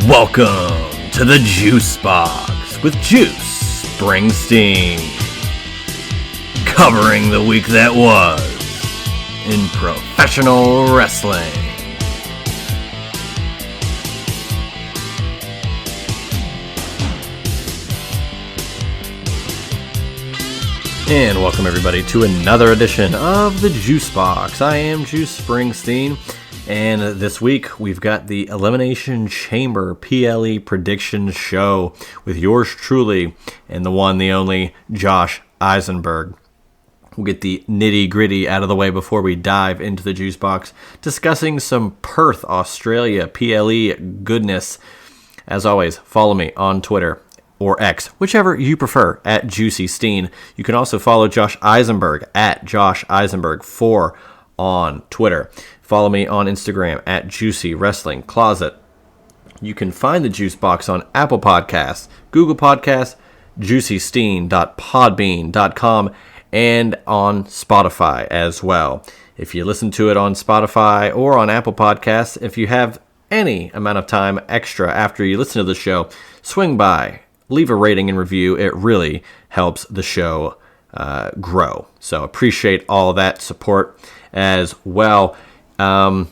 Welcome to the Juice Box with Juice Springsteen, covering the week that was in professional wrestling. And welcome everybody to another edition of the Juice Box. I am Juice Springsteen, and this week we've got the Elimination Chamber PLE Prediction Show with yours truly and the one, the only, Josh Isenberg. We'll get the nitty-gritty out of the way before we dive into the Juice Box, discussing some Perth, Australia PLE goodness. As always, follow me on Twitter or X, whichever you prefer, at Juicy Steen. You can also follow Josh Isenberg at Josh Isenberg4 on Twitter. Follow me on Instagram at Juicy Wrestling Closet. You can find the Juice Box on Apple Podcasts, Google Podcasts, juicysteen.podbean.com, and on Spotify as well. If you listen to it on Spotify or on Apple Podcasts, if you have any amount of time extra after you listen to the show, swing by, leave a rating and review. It really helps the show grow. So appreciate all that support as well. PLE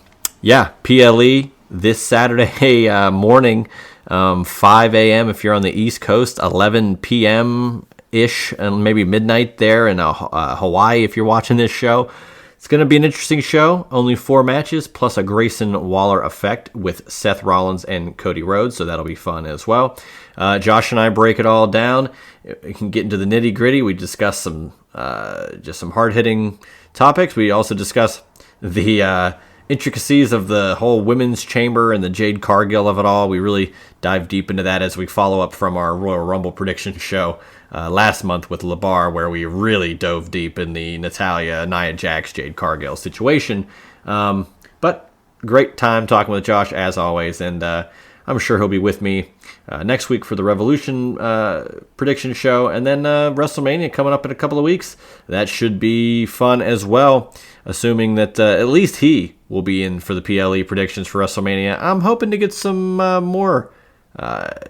this Saturday morning, 5 a.m. if you're on the East Coast, 11 p.m.-ish, and maybe midnight there in Hawaii if you're watching this show. It's going to be an interesting show. Only 4 matches, plus a Grayson Waller effect with Seth Rollins and Cody Rhodes, so that'll be fun as well. Josh and I break it all down. We can get into the nitty-gritty. We discuss some hard-hitting topics. We also discuss the intricacies of the whole women's chamber and the Jade Cargill of it all. We really dive deep into that as we follow up from our Royal Rumble prediction show last month with LeBar, where we really dove deep in the Natalya, Nia Jax, Jade Cargill situation. But great time talking with Josh, as always, and I'm sure he'll be with me next week for the Revolution prediction show, and then WrestleMania coming up in a couple of weeks. That should be fun as well, assuming that at least he will be in for the PLE predictions for WrestleMania. I'm hoping to get some more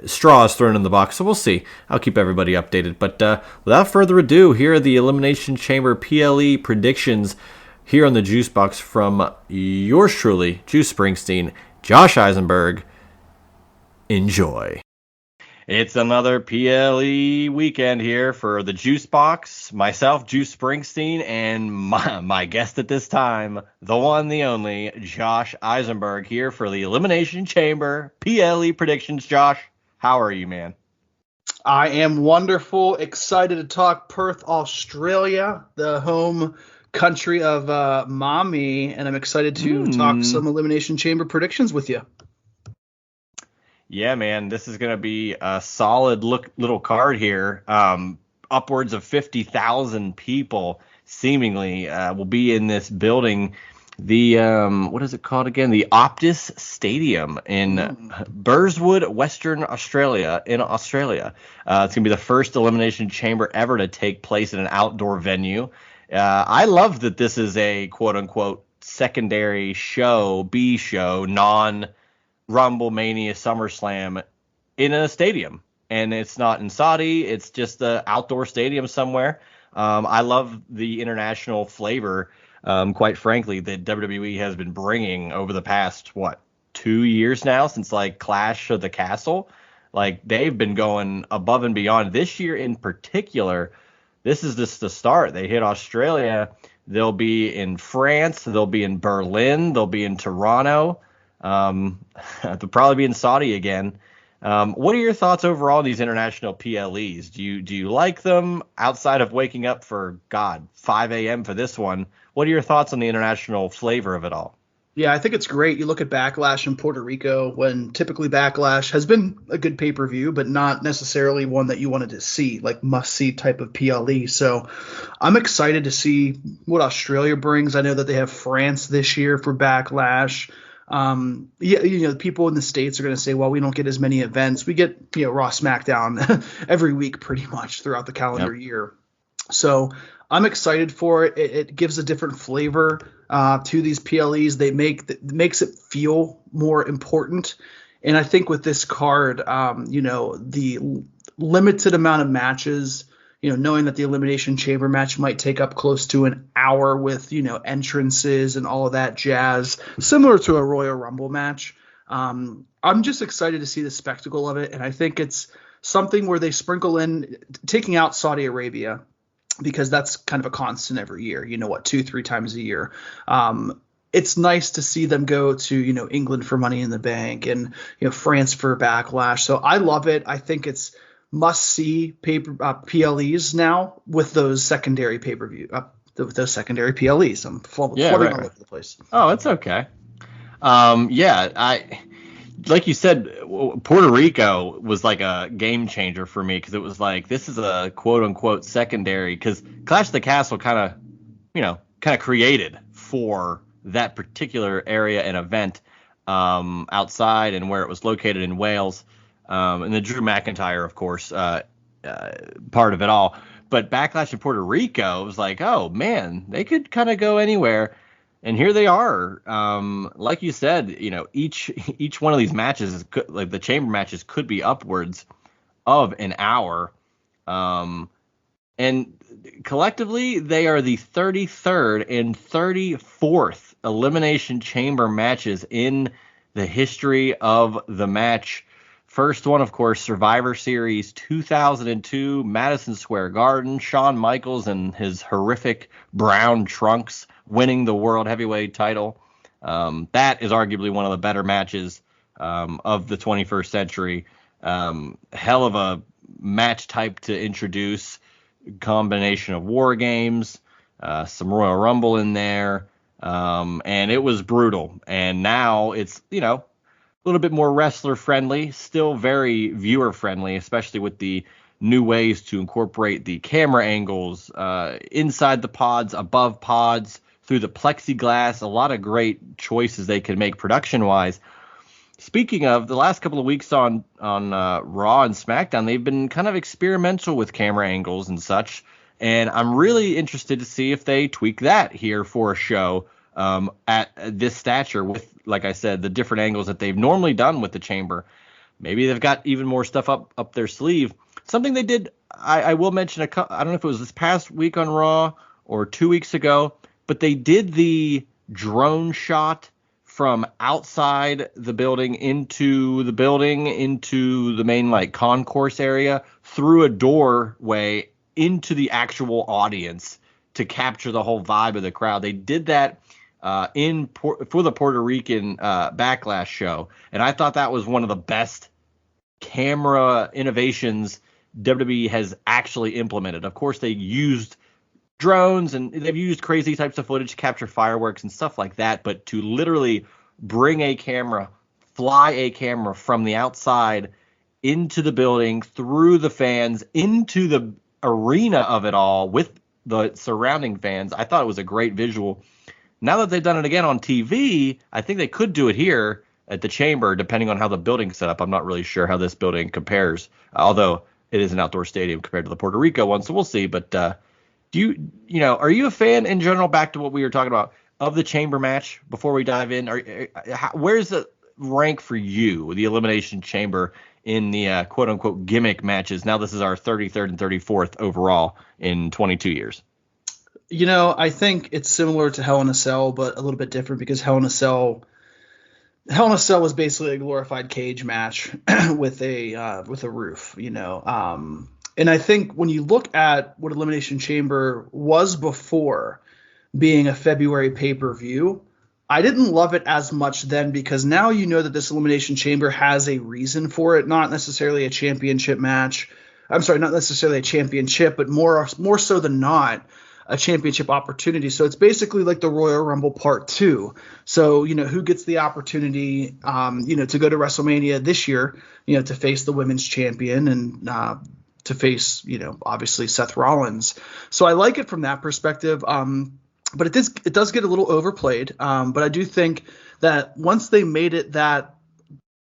straws thrown in the box, so we'll see. I'll keep everybody updated. But without further ado, here are the Elimination Chamber PLE predictions here on the Juice Box from yours truly, Juice Springsteen, Josh Isenberg. Enjoy. It's another PLE weekend here for the Juice Box. Myself, Juice Springsteen, and my guest at this time, the one, the only, Josh Isenberg, here for the Elimination Chamber PLE predictions. Josh, how are you, man? I am wonderful. Excited to talk Perth, Australia, the home country of Mommy, and I'm excited to talk some Elimination Chamber predictions with you. Yeah, man, this is going to be a solid little card here. Upwards of 50,000 people seemingly will be in this building. The, what is it called again? The Optus Stadium in Burswood, Western Australia, in Australia. It's going to be the first Elimination Chamber ever to take place in an outdoor venue. I love that this is a quote-unquote secondary show, B show, Rumble Mania SummerSlam in a stadium, and it's not in Saudi, it's just the outdoor stadium somewhere. I love the international flavor, quite frankly, that WWE has been bringing over the past 2 years now, since like Clash of the Castle. Like, they've been going above and beyond. This year in particular, this is just the start. They hit Australia, they'll be in France, they'll be in Berlin, they'll be in Toronto. They'll probably be in Saudi again. What are your thoughts overall on these international PLEs? Do you like them outside of waking up for 5 a.m. for this one? What are your thoughts on the international flavor of it all? Yeah, I think it's great. You look at Backlash in Puerto Rico, when typically Backlash has been a good pay-per-view, but not necessarily one that you wanted to see, like must-see type of PLE. So I'm excited to see what Australia brings. I know that they have France this year for Backlash. People in the States are going to say, well, we don't get as many events. We get, Raw, SmackDown every week pretty much throughout the calendar year. So I'm excited for it. It gives a different flavor to these PLEs. Makes it feel more important. And I think with this card, the limited amount of matches, knowing that the Elimination Chamber match might take up close to an hour with, entrances and all of that jazz, similar to a Royal Rumble match. I'm just excited to see the spectacle of it. And I think it's something where they sprinkle in, taking out Saudi Arabia, because that's kind of a constant every year, 2-3 times a year. It's nice to see them go to, England for Money in the Bank and, France for Backlash. So I love it. I think it's must-see PLEs now with those secondary pay-per-view, with those secondary PLEs. I'm floating all over the place. Oh, it's okay. Like you said, Puerto Rico was like a game changer for me, because it was like, this is a quote unquote secondary, because Clash of the Castle kind of created for that particular area and event outside and where it was located in Wales, and the Drew McIntyre, of course, part of it all. But Backlash in Puerto Rico was like, oh man, they could kind of go anywhere. And here they are. Like you said, each one of these matches, like the chamber matches, could be upwards of an hour. And collectively, they are the 33rd and 34th Elimination Chamber matches in the history of the match. First one, of course, Survivor Series 2002, Madison Square Garden, Shawn Michaels and his horrific brown trunks winning the World Heavyweight title. That is arguably one of the better matches of the 21st century. Hell of a match type to introduce. Combination of War Games, some Royal Rumble in there, and it was brutal. And now it's, a little bit more wrestler friendly, still very viewer friendly, especially with the new ways to incorporate the camera angles inside the pods, above pods, through the plexiglass. A lot of great choices they can make production wise. Speaking of, the last couple of weeks on Raw and SmackDown, they've been kind of experimental with camera angles and such, and I'm really interested to see if they tweak that here for a show at this stature with, like I said, the different angles that they've normally done with the chamber. Maybe they've got even more stuff up their sleeve. Something they did, I will mention, I don't know if it was this past week on Raw or 2 weeks ago, but they did the drone shot from outside the building into the main concourse area through a doorway into the actual audience to capture the whole vibe of the crowd. They did that for the Puerto Rican Backlash show, and I thought that was one of the best camera innovations WWE has actually implemented. Of course, they used drones and they've used crazy types of footage to capture fireworks and stuff like that, but to literally bring a camera, fly a camera from the outside into the building, through the fans, into the arena of it all with the surrounding fans, I thought it was a great visual. Now that they've done it again on TV, I think they could do it here at the chamber, depending on how the building's set up. I'm not really sure how this building compares, although it is an outdoor stadium compared to the Puerto Rico one, so we'll see. But are you a fan in general, back to what we were talking about, of the chamber match before we dive in? Where's the rank for you, the Elimination Chamber, in the quote-unquote gimmick matches? Now this is our 33rd and 34th overall in 22 years. I think it's similar to Hell in a Cell, but a little bit different, because Hell in a Cell was basically a glorified cage match with a roof, and I think when you look at what Elimination Chamber was before being a February pay-per-view, I didn't love it as much then, because now that this Elimination Chamber has a reason for it, not necessarily a championship match. I'm sorry, not necessarily a championship, but more so than not, a championship opportunity. So it's basically like the Royal Rumble Part 2. So, who gets the opportunity, to go to WrestleMania this year, to face the women's champion and to face, obviously Seth Rollins. So I like it from that perspective. But it does get a little overplayed. But I do think that once they made it that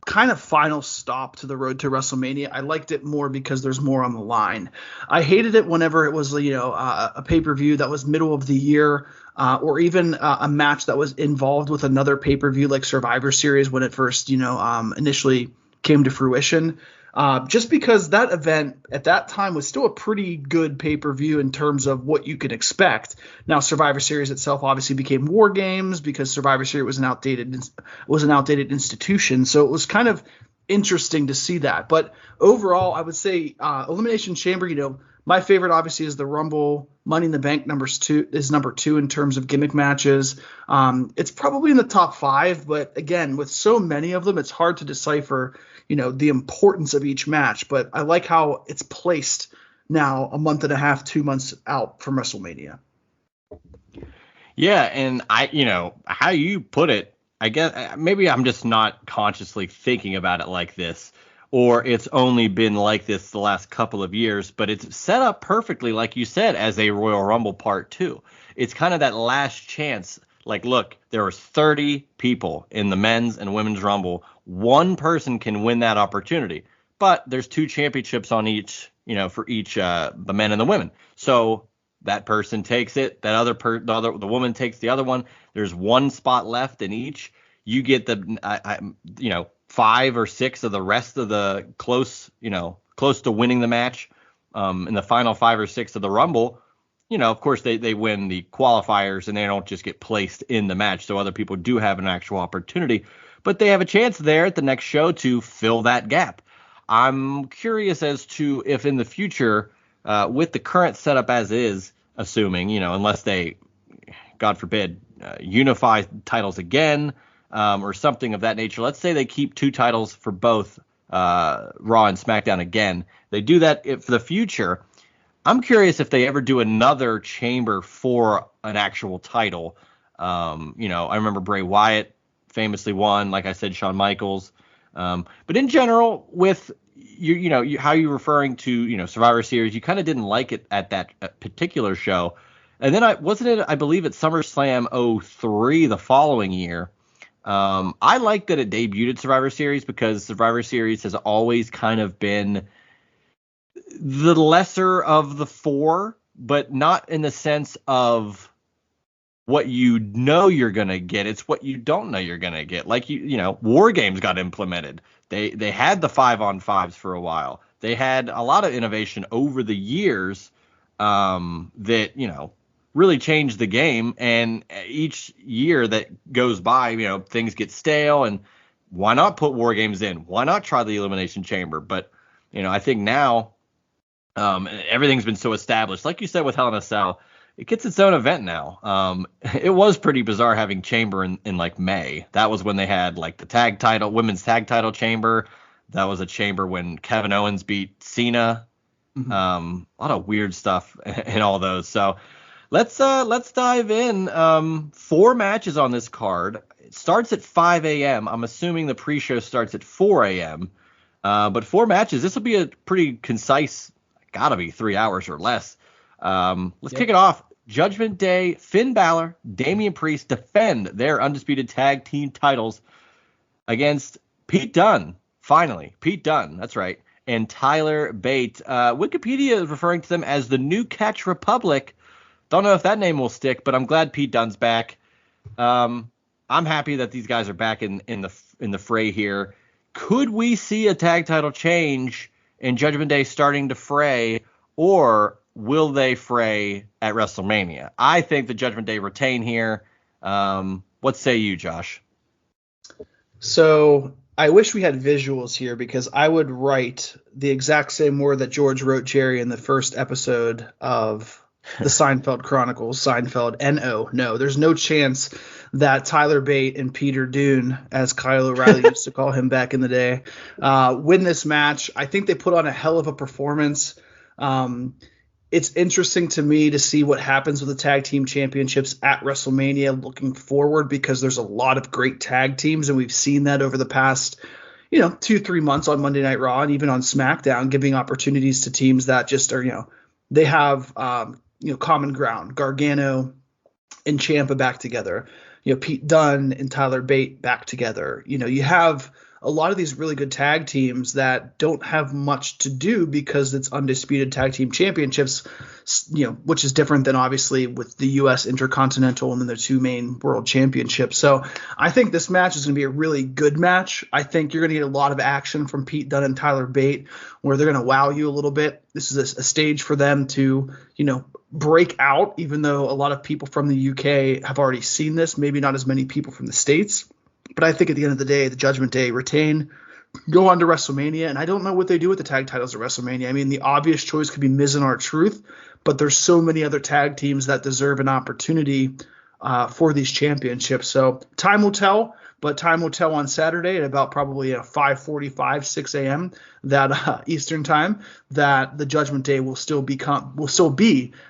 kind of final stop to the road to WrestleMania. I liked it more because there's more on the line. I hated it whenever it was, a pay-per-view that was middle of the year, or even a match that was involved with another pay-per-view like Survivor Series when it first, initially came to fruition. Just because that event at that time was still a pretty good pay-per-view in terms of what you could expect. Now, Survivor Series itself obviously became War Games because Survivor Series was an outdated institution. So it was kind of interesting to see that. But overall, I would say Elimination Chamber. My favorite obviously is the Rumble. Money in the Bank number two in terms of gimmick matches. It's probably in the top 5, but again, with so many of them, it's hard to decipher the importance of each match. But I like how it's placed now a month and a half, 2 months out from WrestleMania. Yeah, and how you put it, I guess maybe I'm just not consciously thinking about it like this, or it's only been like this the last couple of years, but it's set up perfectly, like you said, as a Royal Rumble Part 2. It's kind of that last chance. Like, look, there was 30 people in the men's and women's Rumble. One person can win that opportunity, but there's 2 championships on each, for each, the men and the women. So that person takes it. The woman takes the other one. There's 1 spot left in each. You get the, 5 or 6 of the rest of the close to winning the match, in the final 5 or 6 of the Rumble. Of course, they win the qualifiers and they don't just get placed in the match. So other people do have an actual opportunity, but they have a chance there at the next show to fill that gap. I'm curious as to if in the future, with the current setup as is, assuming, unless they, God forbid, unify titles again, or something of that nature. Let's say they keep 2 titles for both Raw and SmackDown again. They do that for the future. I'm curious if they ever do another chamber for an actual title. I remember Bray Wyatt famously won, like I said, Shawn Michaels. But in general, with how you're referring to, Survivor Series, you kind of didn't like it at that particular show. And then I believe at SummerSlam 03 the following year. I like that it debuted at Survivor Series because Survivor Series has always kind of been the lesser of the 4, but not in the sense of what you're going to get. It's what you don't know you're going to get. Like, War Games got implemented. They had the 5-on-5s for a while. They had a lot of innovation over the years that, really changed the game. And each year that goes by, things get stale. And why not put War Games in? Why not try the Elimination Chamber? But, I think now everything's been so established. Like you said with Hell in a Cell, it gets its own event now. It was pretty bizarre having Chamber in like May. That was when they had like the women's tag title chamber. That was a chamber when Kevin Owens beat Cena. Mm-hmm. A lot of weird stuff in all those. So let's dive in. 4 matches on this card. It starts at 5 a.m. I'm assuming the pre-show starts at 4 a.m. But 4 matches. This will be a pretty concise, gotta be 3 hours or less. Let's kick it off. Judgment Day, Finn Balor, Damian Priest defend their undisputed tag team titles against Pete Dunne. Finally, Pete Dunne. That's right. And Tyler Bate. Wikipedia is referring to them as the New Catch Republic. Don't know if that name will stick, but I'm glad Pete Dunne's back. I'm happy that these guys are back in the fray here. Could we see a tag title change in Judgment Day starting to fray, or will they fray at WrestleMania? I think the Judgment Day retain here. What say you, Josh? So I wish we had visuals here because I would write the exact same word that George wrote Jerry in the first episode of the Seinfeld Chronicles. Seinfeld, N-O. No, there's no chance that Tyler Bate and Peter Dunne, as Kyle O'Reilly used to call him back in the day, win this match. I think they put on a hell of a performance. It's interesting to me to see what happens with the tag team championships at WrestleMania looking forward, because there's a lot of great tag teams, and we've seen that over the past 2-3 months on Monday Night Raw and even on SmackDown, giving opportunities to teams that just are they have common ground. Gargano and Ciampa back together, Pete Dunne and Tyler Bate back together. You have a lot of these really good tag teams that don't have much to do because it's undisputed tag team championships, which is different than obviously with the U.S. Intercontinental and then the two main world championships. So I think this match is going to be a really good match. I think you're going to get a lot of action from Pete Dunne and Tyler Bate, where they're going to wow you a little bit. This is a stage for them to, break out, even though a lot of people from the UK have already seen this, maybe not as many people from the States. But I think at the end of the day, the Judgment Day retain, go on to WrestleMania, and I don't know what they do with the tag titles at WrestleMania. I mean, the obvious choice could be Miz and R-Truth, but there's so many other tag teams that deserve an opportunity for these championships. So time will tell, but time will tell on Saturday at about probably 5:45, 6 a.m. that Eastern time, that the Judgment Day will still be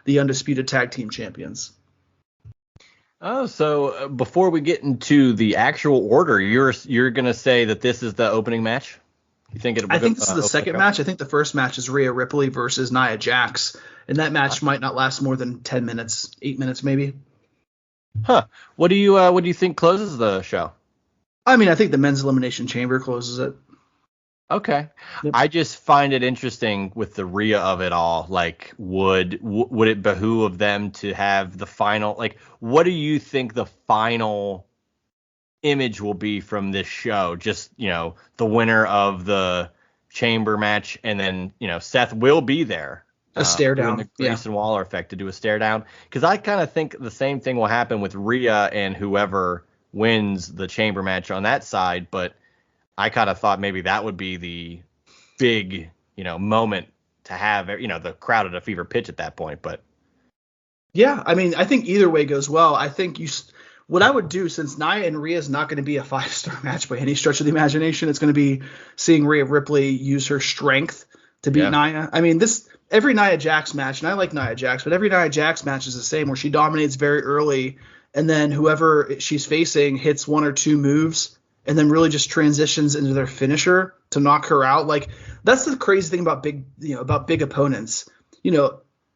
the undisputed tag team champions. Oh, so before we get into the actual order, you're gonna say that this is the opening match? You think I think this is the second match. I think the first match is Rhea Ripley versus Nia Jax, and that match might not last more than 10 minutes, 8 minutes maybe. Huh. What do you think closes the show? I mean, I think the men's elimination chamber closes it. Okay. Yep. I just find it interesting with the Rhea of it all. Like, would it behoove them to have the final? Like, what do you think the final image will be from this show? Just, the winner of the chamber match, and then, Seth will be there. A stare down. The Grayson Waller effect to do a stare down. Because I kind of think the same thing will happen with Rhea and whoever wins the chamber match on that side, but I kind of thought maybe that would be the big, moment to have, the crowd at a fever pitch at that point. But yeah, I mean, I think either way goes well. I think what I would do, since Nia and Rhea is not going to be a 5-star match by any stretch of the imagination, it's going to be seeing Rhea Ripley use her strength to beat Nia. I mean, every Nia Jax match, and I like Nia Jax, but every Nia Jax match is the same, where she dominates very early, and then whoever she's facing hits one or two moves, and then really just transitions into their finisher to knock her out. Like, that's the crazy thing about big opponents.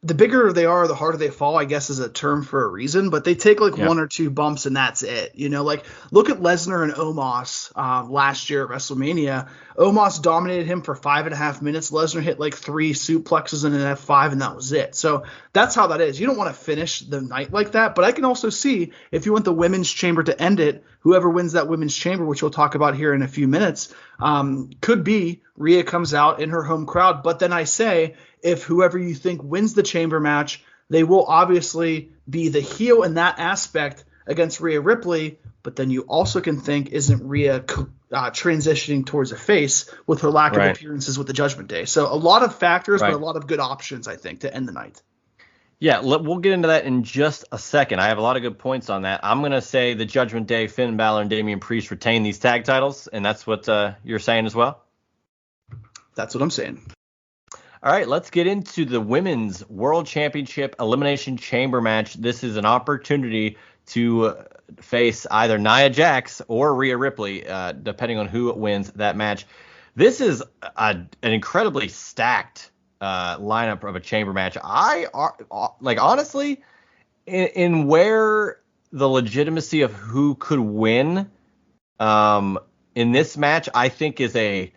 The bigger they are, the harder they fall, I guess, is a term for a reason, but they take one or two bumps and that's it. Look at Lesnar and Omos last year at WrestleMania. Omos dominated him for 5.5 minutes. Lesnar hit 3 suplexes and an F5, and that was it. So that's how that is. You don't want to finish the night like that, but I can also see if you want the women's chamber to end it, whoever wins that women's chamber, which we'll talk about here in a few minutes, could be Rhea comes out in her home crowd. But then I say, if whoever you think wins the chamber match, they will obviously be the heel in that aspect against Rhea Ripley. But then you also can think, isn't Rhea transitioning towards a face with her lack of appearances with the Judgment Day? So a lot of factors, but a lot of good options, I think, to end the night. Yeah, we'll get into that in just a second. I have a lot of good points on that. I'm going to say the Judgment Day, Finn Balor and Damian Priest retain these tag titles, and that's what you're saying as well? That's what I'm saying. All right, let's get into the Women's World Championship Elimination Chamber match. This is an opportunity to face either Nia Jax or Rhea Ripley, depending on who wins that match. This is an incredibly stacked lineup of a chamber match. Honestly, in where the legitimacy of who could win in this match, I think is a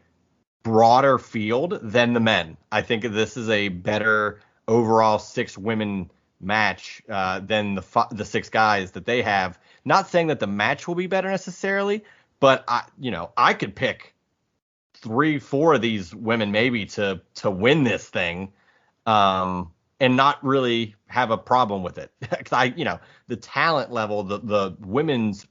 broader field than the men. I think this is a better overall 6 women match than the 6 guys that they have. Not saying that the match will be better necessarily, but I could pick 3-4 of these women maybe to win this thing, and not really have a problem with it. The talent level, the women's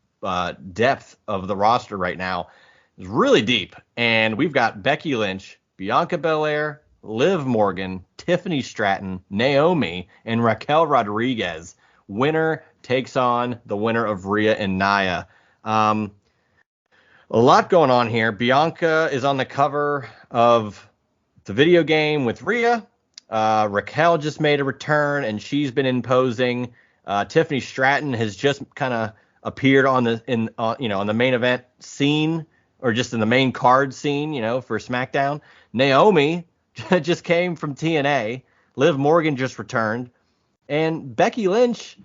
depth of the roster right now is really deep, and we've got Becky Lynch, Bianca Belair, Liv Morgan, Tiffany Stratton, Naomi, and Raquel Rodriguez. Winner takes on the winner of Rhea and Nia. A lot going on here. Bianca is on the cover of the video game with Rhea. Raquel just made a return, and she's been imposing. Tiffany Stratton has just kind of appeared on the main event scene, or just in the main card scene, for SmackDown. Naomi just came from TNA. Liv Morgan just returned. And Becky Lynch,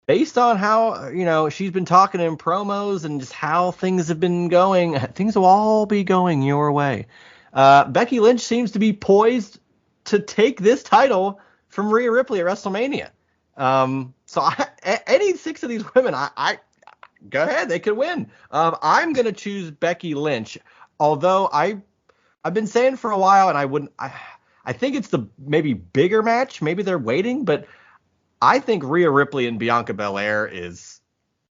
Based on how, she's been talking in promos and just how things have been going, things will all be going your way. Becky Lynch seems to be poised to take this title from Rhea Ripley at WrestleMania. Any six of these women, I go ahead, they could win. I'm going to choose Becky Lynch, although I've been saying for a while, and I think it's the maybe bigger match. Maybe they're waiting, but I think Rhea Ripley and Bianca Belair is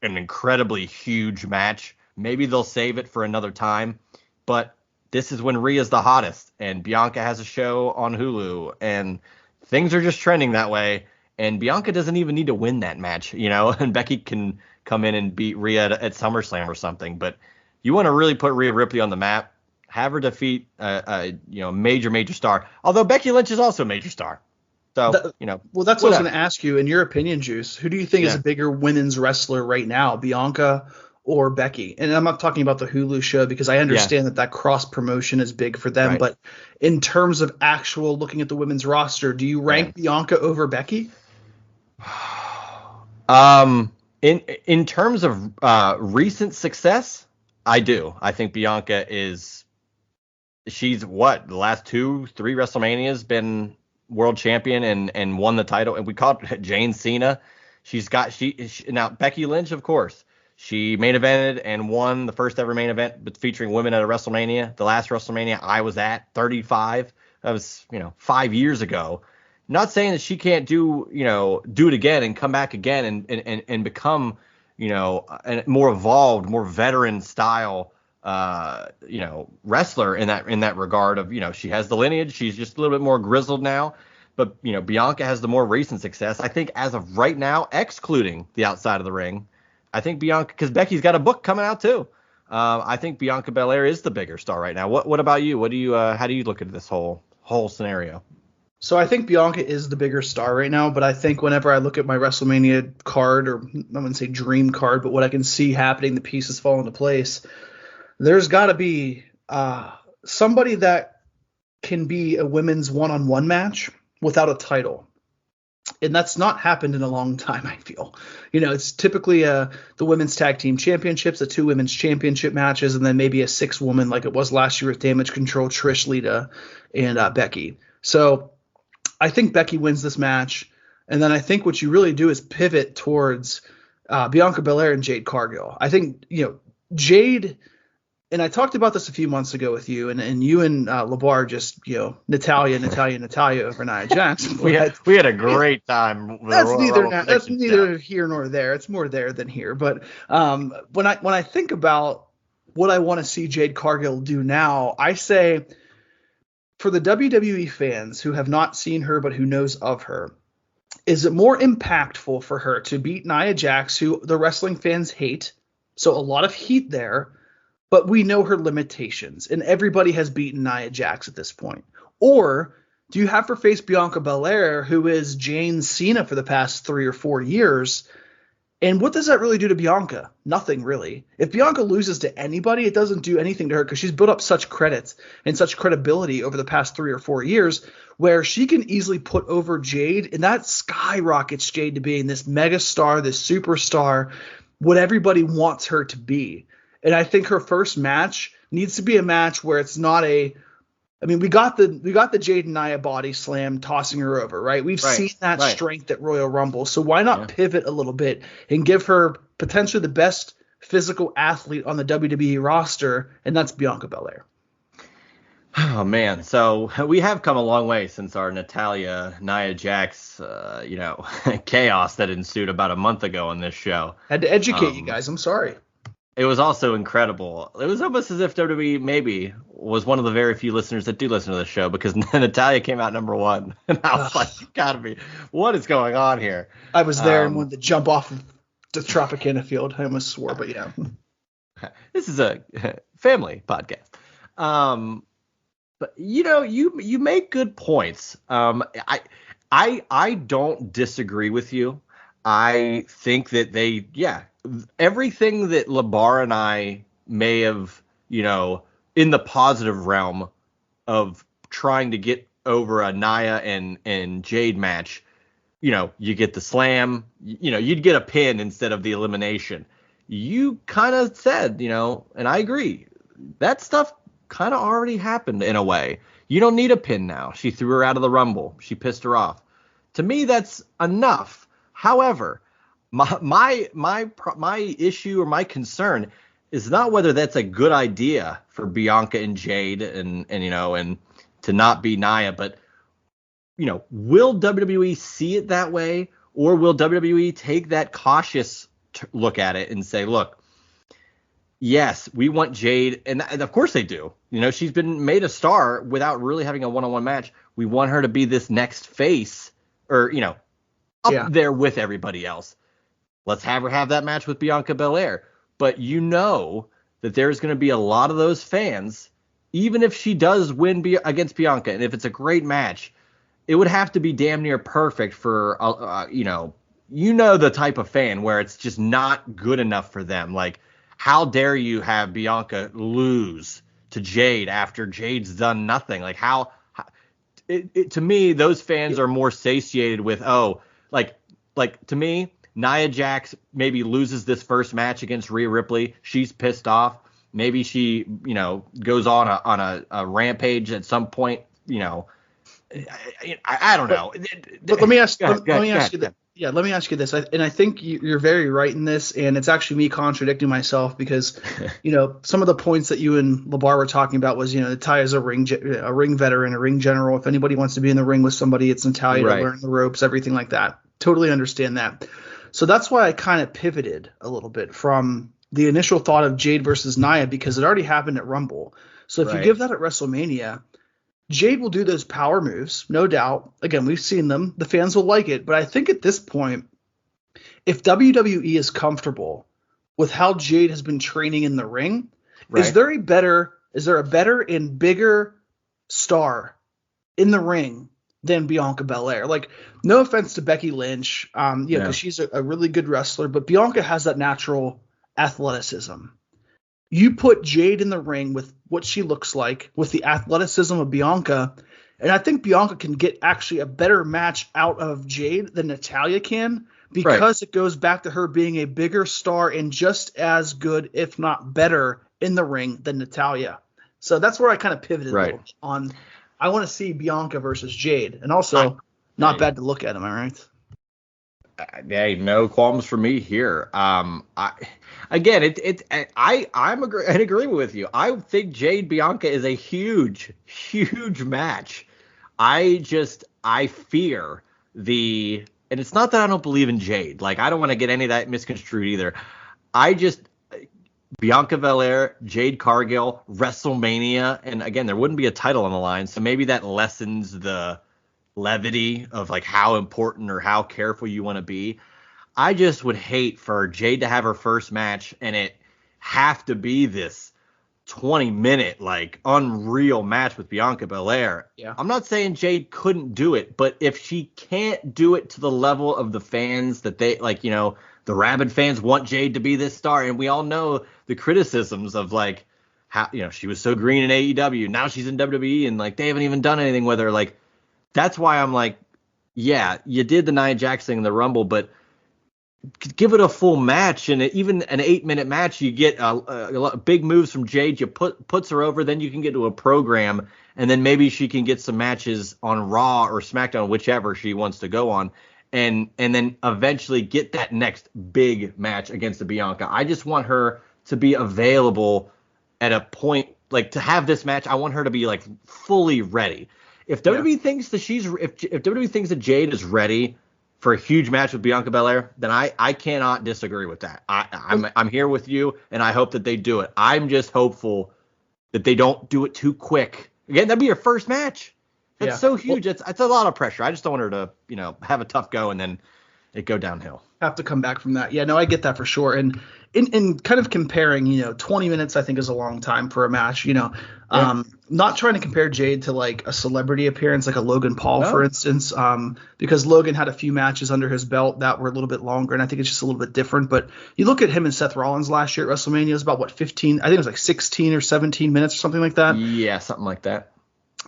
an incredibly huge match. Maybe they'll save it for another time, but this is when Rhea's the hottest, and Bianca has a show on Hulu, and things are just trending that way. And Bianca doesn't even need to win that match, and Becky can come in and beat Rhea at SummerSlam or something. But you want to really put Rhea Ripley on the map, have her defeat a major star. Although Becky Lynch is also a major star. So, well, that's what I was going to ask you. In your opinion, Juice, who do you think is a bigger women's wrestler right now, Bianca or Becky? And I'm not talking about the Hulu show because I understand that cross promotion is big for them. Right. But in terms of actual looking at the women's roster, do you rank Bianca over Becky? In terms of recent success, I do. I think Bianca she's the last 2-3 WrestleManias been world champion and won the title, and we called it Jane Cena. Now Becky Lynch, of course, she main evented and won the first ever main event featuring women at a WrestleMania. The last WrestleMania I was at, 35. That was 5 years ago. Not saying that she can't do it again and come back again and become a more evolved, more veteran style wrestler in that regard of, she has the lineage. She's just a little bit more grizzled now, but, Bianca has the more recent success. I think as of right now, excluding the outside of the ring, I think Bianca, because Becky's got a book coming out too. I think Bianca Belair is the bigger star right now. What about you? How do you look at this whole scenario? So I think Bianca is the bigger star right now, but I think whenever I look at my WrestleMania card, or I wouldn't say dream card, but what I can see happening, the pieces fall into place, there's got to be somebody that can be a women's one-on-one match without a title. And that's not happened in a long time, I feel. It's typically the women's tag team championships, the 2 women's championship matches, and then maybe a 6-woman like it was last year with Damage Control, Trish, Lita, and Becky. So I think Becky wins this match. And then I think what you really do is pivot towards Bianca Belair and Jade Cargill. I think, Jade, and I talked about this a few months ago with you, and you and LeBar just, Natalia over Nia Jax. we had a great time. That's neither here nor there. It's more there than here. But when I think about what I want to see Jade Cargill do now, I say for the WWE fans who have not seen her but who knows of her, is it more impactful for her to beat Nia Jax, who the wrestling fans hate? So a lot of heat there. But we know her limitations, and everybody has beaten Nia Jax at this point. Or do you have her face Bianca Belair, who is Jane Cena for the past 3 or 4 years? And what does that really do to Bianca? Nothing, really. If Bianca loses to anybody, it doesn't do anything to her because she's built up such credits and such credibility over the past 3 or 4 years where she can easily put over Jade, and that skyrockets Jade to being this mega star, this superstar, what everybody wants her to be. And I think her first match needs to be a match where it's not we got the Jade and Nia body slam tossing her over, right? We've seen that strength at Royal Rumble. So why not pivot a little bit and give her potentially the best physical athlete on the WWE roster, and that's Bianca Belair. Oh, man. So we have come a long way since our Nia Jax, chaos that ensued about a month ago on this show. Had to educate you guys. I'm sorry. It was also incredible. It was almost as if WWE maybe was one of the very few listeners that do listen to the show, because Natalya came out number 1. And I was like, gotta be, what is going on here? I was there and wanted to jump off of the Tropicana field. I almost swore, but yeah. This is a family podcast. But you make good points. I don't disagree with you. I think that everything that LeBar and I may have, in the positive realm of trying to get over a Nia and Jade match, you get the slam, you'd get a pin instead of the elimination. You kind of said, and I agree, that stuff kind of already happened in a way. You don't need a pin now. She threw her out of the Rumble. She pissed her off. To me, that's enough. However, my issue or my concern is not whether that's a good idea for Bianca and Jade and to not be Nia, but will WWE see it that way, or will WWE take that cautious look at it and say, look, yes, we want Jade, and of course they do. She's been made a star without really having a one-on-one match. We want her to be this next face, or up there with everybody else. Let's have her have that match with Bianca Belair. But that there's going to be a lot of those fans, even if she does win against Bianca, and if it's a great match, it would have to be damn near perfect for the type of fan where it's just not good enough for them. Like, how dare you have Bianca lose to Jade after Jade's done nothing? Like, to me, those fans are more satiated with, to me, Nia Jax maybe loses this first match against Rhea Ripley. She's pissed off. Maybe she, goes on a rampage at some point. I don't know. But let me ask you this. Yeah, let me ask you this. And I think you're very right in this, and it's actually me contradicting myself because, some of the points that you and LeBar were talking about was, Natalia's a ring veteran, a ring general. If anybody wants to be in the ring with somebody, it's Natalya to learn the ropes, everything like that. Totally understand that. So that's why I kind of pivoted a little bit from the initial thought of Jade versus Nia, because it already happened at Rumble. So if you give that at WrestleMania, Jade will do those power moves, no doubt. Again, we've seen them. The fans will like it. But I think at this point, if WWE is comfortable with how Jade has been training in the ring, is there a better and bigger star in the ring than Bianca Belair? Like, no offense to Becky Lynch, because she's a really good wrestler, but Bianca has that natural athleticism. You put Jade in the ring with what she looks like, with the athleticism of Bianca, and I think Bianca can get actually a better match out of Jade than Natalya can, because it goes back to her being a bigger star and just as good, if not better, in the ring than Natalya. So that's where I kind of pivoted a little on. I want to see Bianca versus Jade, and also not bad to look at. Am I right? Hey, no qualms for me here. I'm in agreement with you. I think Jade Bianca is a huge, huge match. I fear and it's not that I don't believe in Jade. Like, I don't want to get any of that misconstrued either. Bianca Belair, Jade Cargill, WrestleMania, and again, there wouldn't be a title on the line, so maybe that lessens the levity of like how important or how careful you want to be. I just would hate for Jade to have her first match and it have to be this 20-minute like unreal match with Bianca Belair. Yeah. I'm not saying Jade couldn't do it, but if she can't do it to the level of the fans that they the rabid fans want Jade to be this star, and we all know the criticisms of like how she was so green in AEW, now she's in WWE and like they haven't even done anything with her. Like, that's why I'm like, yeah, you did the Nia Jax thing in the Rumble, but give it a full match, and even an 8-minute match, you get a big moves from Jade. You puts her over, then you can get to a program, and then maybe she can get some matches on Raw or SmackDown, whichever she wants to go on, and then eventually get that next big match against the Bianca. I just want her to be available at a point, like to have this match. I want her to be like fully ready. If WWE thinks that if WWE thinks that Jade is ready for a huge match with Bianca Belair, then I cannot disagree with that. I'm here with you, and I hope that they do it. I'm just hopeful that they don't do it too quick. Again, that'd be your first match. That's so huge. It's a lot of pressure. I just don't want her to have a tough go and then it go downhill. Have to come back from that. Yeah, no, I get that for sure. And in kind of comparing, 20 minutes I think is a long time for a match. Not trying to compare Jade to like a celebrity appearance like a Logan Paul, for instance, because Logan had a few matches under his belt that were a little bit longer, and I think it's just a little bit different. But you look at him and Seth Rollins last year at WrestleMania, it was about 15? I think it was like 16 or 17 minutes or something like that. Yeah, something like that.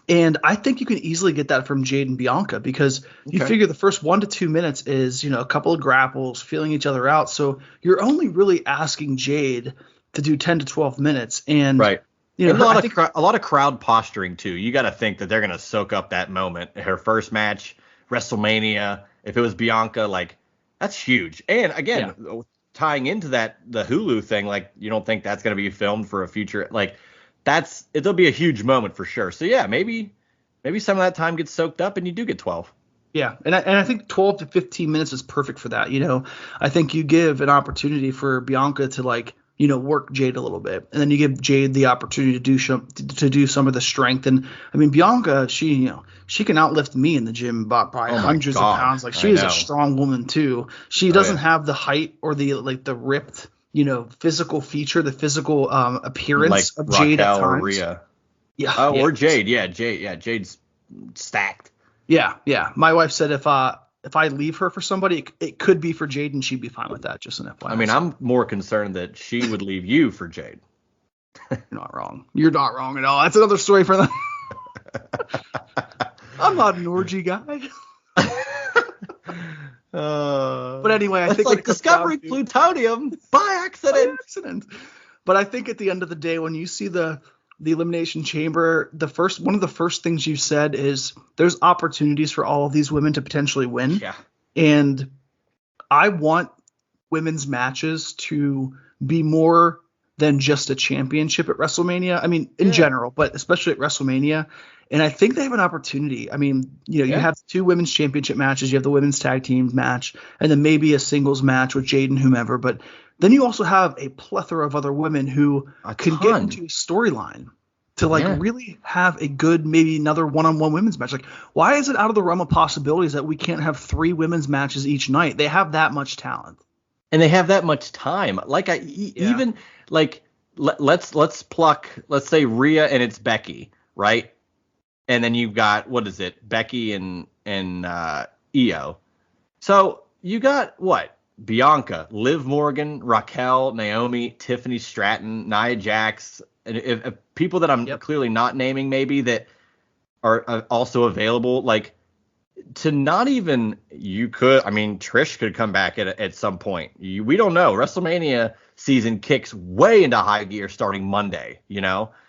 And I think you can easily get that from Jade and Bianca because you Okay. figure the first 1 to 2 minutes is, a couple of grapples, feeling each other out. So you're only really asking Jade to do 10 to 12 minutes. And, Right. And I think a lot of crowd posturing too. You got to think that they're going to soak up that moment. Her first match, WrestleMania. If it was Bianca, like that's huge. And again, tying into that, the Hulu thing, like you don't think that's going to be filmed for a future, like it'll be a huge moment for sure. So yeah, maybe some of that time gets soaked up and you do get 12. Yeah, and I think 12 to 15 minutes is perfect for that. I think you give an opportunity for Bianca to work Jade a little bit, and then you give Jade the opportunity to do some of the strength. And I mean, Bianca, she can outlift me in the gym by Oh my hundreds of God. pounds. Like I she is a know. strong woman too. She doesn't have the height or the ripped physical feature, the physical appearance Like of Jade at Raquel or times. Rhea. Yeah, Oh, yeah. or Jade. Yeah, Jade. Yeah, Jade's stacked. Yeah. My wife said if I leave her for somebody, it could be for Jade, and she'd be fine with that. Just an FYI. I mean, I'm more concerned that she would leave you for Jade. You're not wrong. You're not wrong at all. That's another story for them. I'm not an orgy guy. But anyway, I It's think like discovering plutonium by accident. But I think at the end of the day, when you see the Elimination Chamber, one of the first things you said is there's opportunities for all of these women to potentially win. Yeah. And I want women's matches to be more than just a championship at WrestleMania. I mean, in general, but especially at WrestleMania. And I think they have an opportunity. I mean, you have 2 women's championship matches. You have the women's tag team match, and then maybe a singles match with Jade and whomever. But then you also have a plethora of other women who can get into a storyline to really have a good, maybe another one-on-one women's match. Like, why is it out of the realm of possibilities that we can't have 3 women's matches each night? They have that much talent. And they have that much time. Like even like let's pluck, let's say Rhea and it's Becky, right? And then you've got, what is it, Becky and Io. So you got what? Bianca, Liv Morgan, Raquel, Naomi, Tiffany Stratton, Nia Jax, and if people that I'm clearly not naming maybe that are also available, like to not even, Trish could come back at some point. We don't know. WrestleMania season kicks way into high gear starting Monday,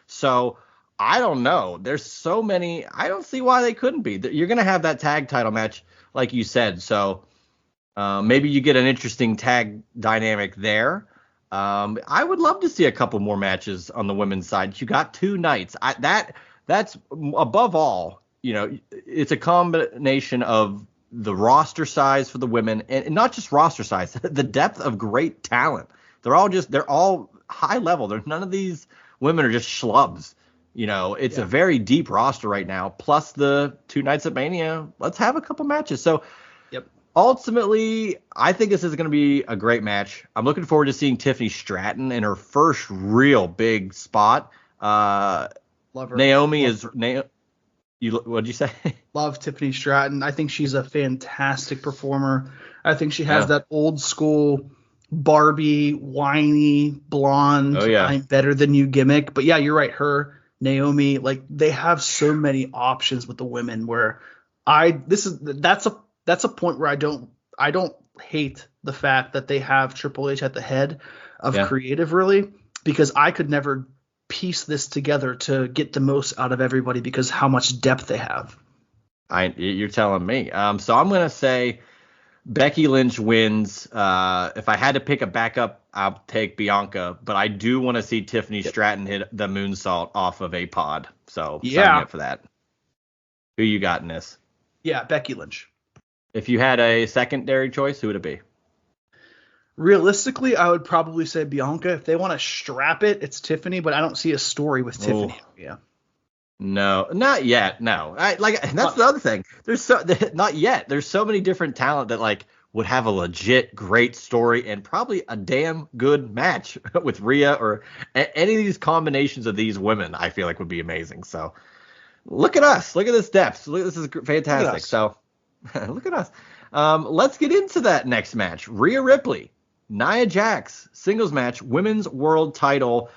So I don't know. There's so many. I don't see why they couldn't be. You're going to have that tag title match, like you said. So maybe you get an interesting tag dynamic there. I would love to see a couple more matches on the women's side. You got 2 nights. That's above all. It's a combination of the roster size for the women and not just roster size, the depth of great talent. They're all high level. None of these women are just schlubs. It's a very deep roster right now, plus the 2 nights at Mania. Let's have a couple matches. So ultimately, I think this is going to be a great match. I'm looking forward to seeing Tiffany Stratton in her first real big spot. Love her. Naomi is what'd you say? Love Tiffany Stratton. I think she's a fantastic performer. I think she has that old school Barbie, whiny, blonde, I'm better than you gimmick. But yeah, you're right. Her, Naomi, like they have so many options with the women where that's a point where I don't hate the fact that they have Triple H at the head of creative, really, because I could never piece this together to get the most out of everybody because how much depth they have. You're telling me. So I'm going to say Becky Lynch wins. If I had to pick a backup, I'll take Bianca, but I do want to see Tiffany Stratton hit the moonsault off of a pod. So sign me up for that. Who you got in this? Yeah, Becky Lynch. If you had a secondary choice, who would it be? Realistically, I would probably say Bianca. If they want to strap it, it's Tiffany, but I don't see a story with Tiffany. Yeah. No, not yet. No, that's the other thing. Not yet. There's so many different talent that would have a legit great story and probably a damn good match with Rhea or any of these combinations of these women. I feel like would be amazing. So look at us. Look at this depth. This is fantastic. So look at us. Let's get into that next match. Rhea Ripley, Nia Jax, singles match, women's world title.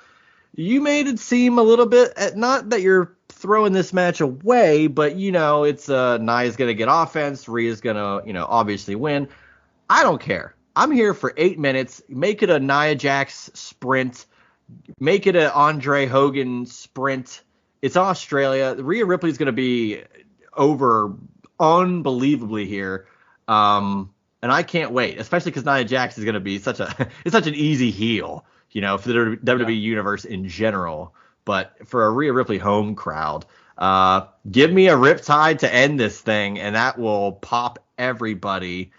You made it seem a little bit, not that you're throwing this match away, but it's Nia's gonna get offense, Rhea's gonna obviously win. I don't care. I'm here for 8 minutes. Make it a Nia Jax sprint. Make it a Andre Hogan sprint. It's Australia. Rhea Ripley's gonna be over unbelievably here. And I can't wait, especially because Nia Jax is going to be it's such an easy heel, for the WWE universe in general. But for a Rhea Ripley home crowd, give me a Riptide to end this thing, and that will pop everybody.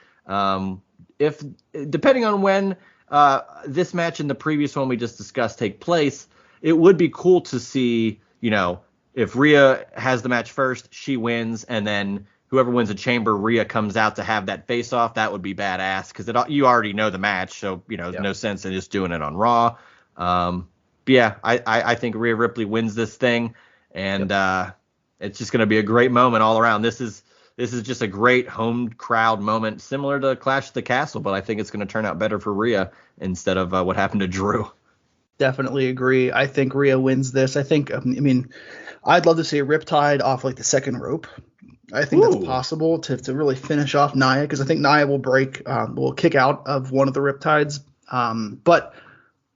If depending on when this match and the previous one we just discussed take place, it would be cool to see, if Rhea has the match first, she wins, and then whoever wins the chamber, Rhea comes out to have that face-off. That would be badass because you already know the match, so there's no sense in just doing it on Raw. But yeah, I think Rhea Ripley wins this thing, and it's just going to be a great moment all around. This is just a great home crowd moment, similar to Clash at the Castle, but I think it's going to turn out better for Rhea instead of what happened to Drew. Definitely agree. I think Rhea wins this. I'd love to see a Riptide off like the second rope. I think that's possible to really finish off Nia, because I think Nia will kick out of one of the Riptides. But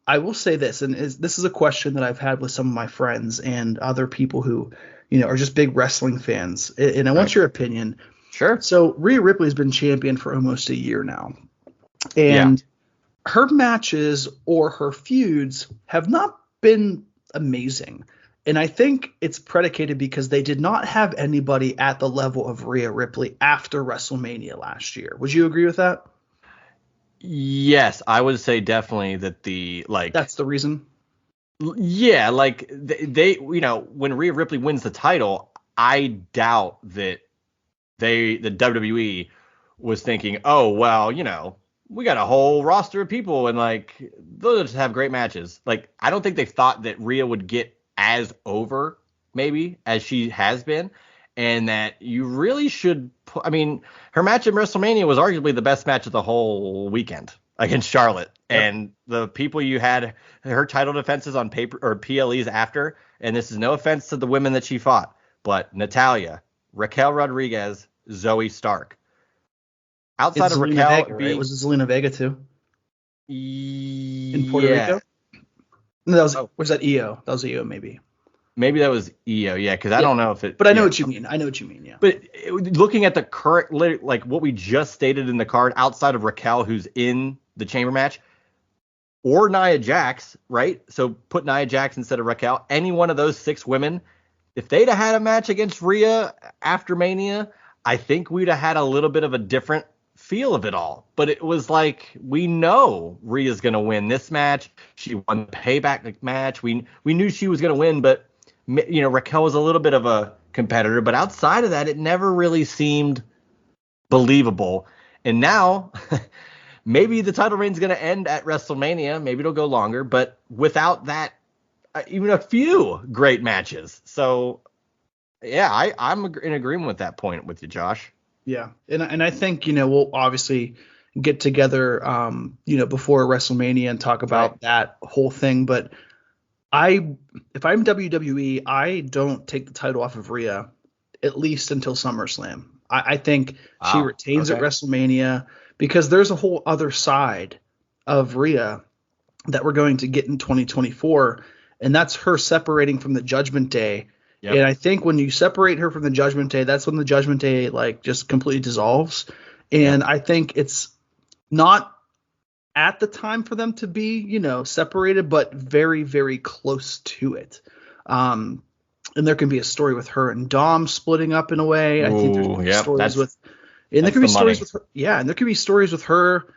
I will say this, and this is a question that I've had with some of my friends and other people who, are just big wrestling fans. And I want your opinion. Sure. So Rhea Ripley has been champion for almost a year now. And her matches or her feuds have not been amazing. And I think it's predicated because they did not have anybody at the level of Rhea Ripley after WrestleMania last year. Would you agree with that? Yes, I would say definitely that that's the reason. Yeah, they when Rhea Ripley wins the title, I doubt that the WWE was thinking, oh well, we got a whole roster of people and they'll just have great matches. I don't think they thought that Rhea would get as over maybe as she has been, and that you really should her match at WrestleMania was arguably the best match of the whole weekend against Charlotte. Yep. And the people you had her title defenses on paper or PLEs after, and this is no offense to the women that she fought, but Natalya, Raquel Rodriguez, Zoe Stark. Outside of Raquel, Vega, right? Was it Zelina Vega too? In Puerto Rico? No, was that EO? That was EO, maybe. Maybe that was EO, yeah, because I don't know if it... But I know what you mean. Yeah. But looking at the current, what we just stated in the card, outside of Raquel, who's in the chamber match, or Nia Jax, right? So put Nia Jax instead of Raquel. Any one of those 6 women, if they'd have had a match against Rhea after Mania, I think we'd have had a little bit of a different feel of it all. But it was we know Rhea's going to win this match. She won the payback match. We knew she was going to win, but Raquel was a little bit of a competitor. But outside of that, it never really seemed believable. And now maybe the title reign's going to end at WrestleMania. Maybe it'll go longer, but without that, even a few great matches. So yeah, I'm in agreement with that point with you, Josh. Yeah, and I think we'll obviously get together before WrestleMania and talk about that whole thing. But if I'm WWE, I don't take the title off of Rhea at least until SummerSlam. I think she retains at WrestleMania because there's a whole other side of Rhea that we're going to get in 2024, and that's her separating from the Judgment Day. Yep. And I think when you separate her from the Judgment Day, that's when the Judgment Day just completely dissolves. And I think it's not at the time for them to be, separated, but very, very close to it. And there can be a story with her and Dom splitting up in a way. I think there's stories with, and there could be stories with her. Yeah, and there could be stories with her,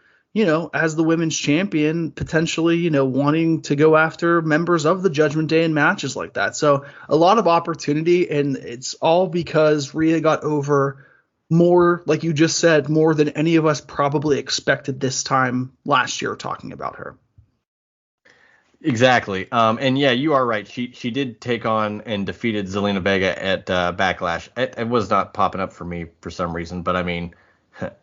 as the women's champion, potentially, wanting to go after members of the Judgment Day in matches like that. So a lot of opportunity, and it's all because Rhea got over more, like you just said, more than any of us probably expected this time last year talking about her. Exactly. And yeah, you are right. She did take on and defeated Zelina Vega at Backlash. It was not popping up for me for some reason, but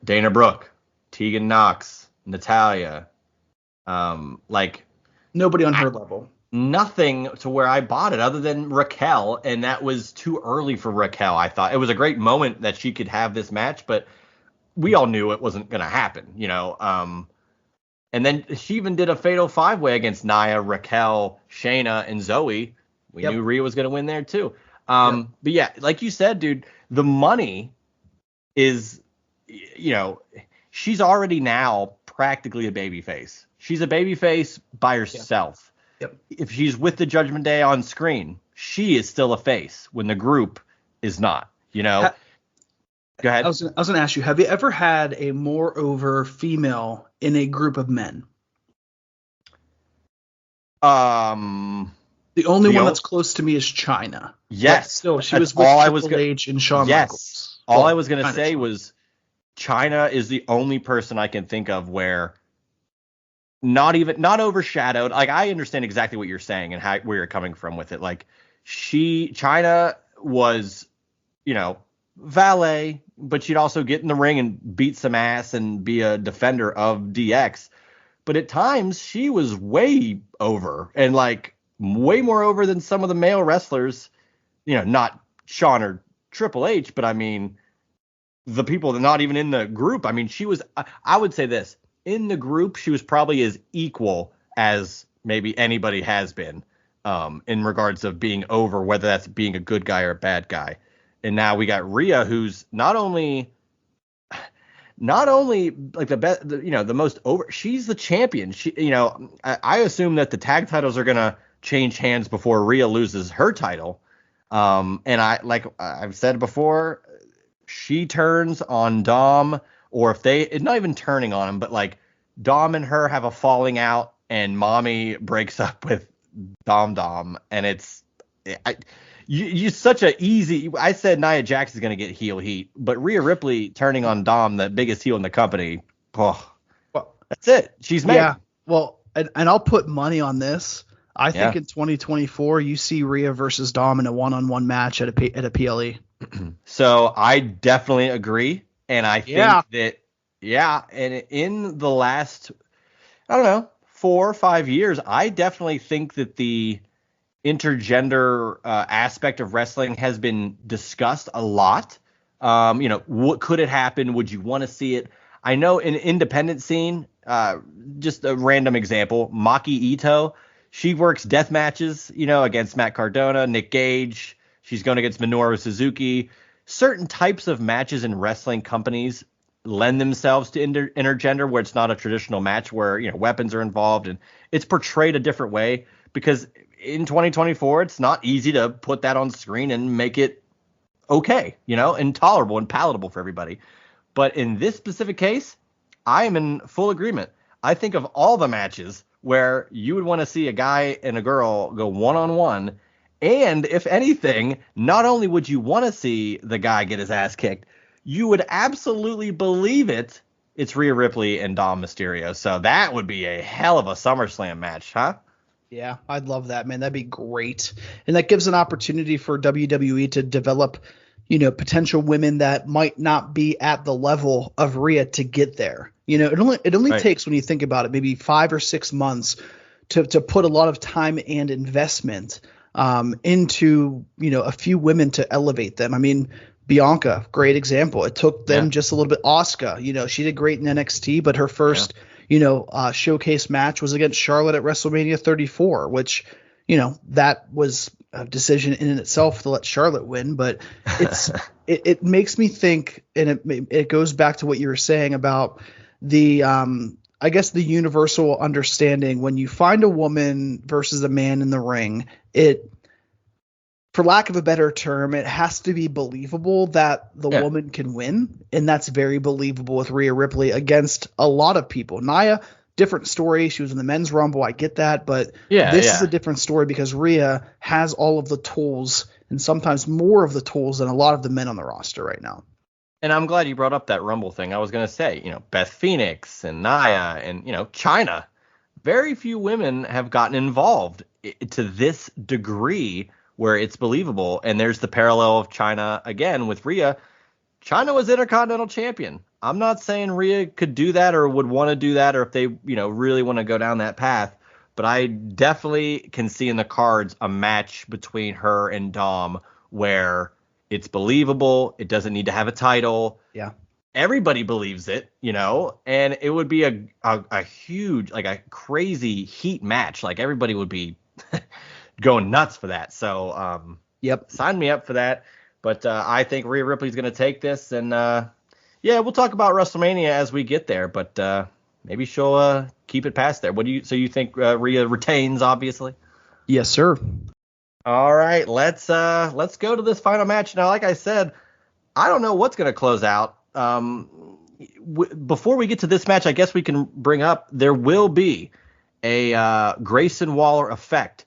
Dana Brooke, Tegan Knox, Natalya, nobody on her level. nothing to where I bought it other than Raquel, and that was too early for Raquel. I thought it was a great moment that she could have this match, but we all knew it wasn't going to happen, you know. And then she even did a fatal 5-way against Nia, Raquel, Shayna, and Zoe. We knew Rhea was going to win there too. But yeah, like you said, dude, the money is, you know, she's already now practically a babyface. She's a babyface by herself. If she's with the Judgment Day on screen, she is still a face when the group is not, you know. Go ahead. I was going to ask you, have you ever had a moreover female in a group of men? The only one that's close to me is China. Yes. So she was with Triple H and Shawn Michaels. All I was going to say was China is the only person I can think of where not overshadowed. Like, I understand exactly what you're saying and where you're coming from with it. Like, China was, you know, valet, but she'd also get in the ring and beat some ass and be a defender of DX. But at times she was way over, and like way more over than some of the male wrestlers, you know, not Shawn or Triple H, but I mean, the people that not even in the group. I mean, she was, I would say this, in the group, she was probably as equal as maybe anybody has been, in regards of being over, whether that's being a good guy or a bad guy. And now we got Rhea, who's not only like the best, you know, the most over. She's the champion. She, you know, I assume that the tag titles are gonna change hands before Rhea loses her title. And I've said before, she turns on Dom, or if it's not even turning on him, but like Dom and her have a falling out, and Mommy breaks up with Dom, and you such a easy. I said Nia Jax is going to get heel heat, but Rhea Ripley turning on Dom, the biggest heel in the company. Oh, well, that's it. She's made. Yeah. Well, and I'll put money on this. I think in 2024 you see Rhea versus Dom in a one-on-one match at a PLE. So I definitely agree, and I think that and in the last, I don't know, 4 or 5 years, I definitely think that the intergender aspect of wrestling has been discussed a lot. You know, what could it happen? Would you want to see it? I know in independent scene, just a random example, Maki Ito, she works death matches, you know, against Matt Cardona, Nick Gage. She's going against Minoru Suzuki. Certain types of matches in wrestling companies lend themselves to intergender, where it's not a traditional match where, you know, weapons are involved and it's portrayed a different way, because in 2024, it's not easy to put that on screen and make it okay, you know, and tolerable and palatable for everybody. But in this specific case, I am in full agreement. I think of all the matches where you would want to see a guy and a girl go one-on-one, and if anything, not only would you want to see the guy get his ass kicked, you would absolutely believe it's Rhea Ripley and Dom Mysterio. So that would be a hell of a SummerSlam match, huh? Yeah, I'd love that, man. That'd be great. And that gives an opportunity for WWE to develop, you know, potential women that might not be at the level of Rhea to get there. You know, it only takes, when you think about it, maybe 5 or 6 months to put a lot of time and investment into, you know, a few women to elevate them. I mean, Bianca, great example. It took them just a little bit. Asuka, you know, she did great in NXT, but her first showcase match was against Charlotte at WrestleMania 34, which, you know, that was a decision in itself to let Charlotte win. But it's it makes me think, and it goes back to what you were saying about the I guess the universal understanding when you find a woman versus a man in the ring, for lack of a better term, it has to be believable that the woman can win. And that's very believable with Rhea Ripley against a lot of people. Nia, different story. She was in the men's rumble. I get that. But this is a different story because Rhea has all of the tools, and sometimes more of the tools than a lot of the men on the roster right now. And I'm glad you brought up that rumble thing. I was going to say, you know, Beth Phoenix and Nia and, you know, Chyna. Very few women have gotten involved to this degree where it's believable. And there's the parallel of Chyna again with Rhea. Chyna was Intercontinental Champion. I'm not saying Rhea could do that or would want to do that, or if they, you know, really want to go down that path. but I definitely can see in the cards a match between her and Dom where it's believable. It doesn't need to have a title. Yeah. Everybody believes it, and it would be a huge, like a crazy heat match. Like everybody would be going nuts for that. So, Yep. Sign me up for that. But I think Rhea Ripley's going to take this, and yeah, we'll talk about WrestleMania as we get there. But maybe she'll keep it past there. So you think Rhea retains? Obviously. Yes, sir. All right, let's go to this final match now. Like I said, I don't know what's going to close out. Before we get to this match, I guess we can bring up there will be a Grayson Waller effect,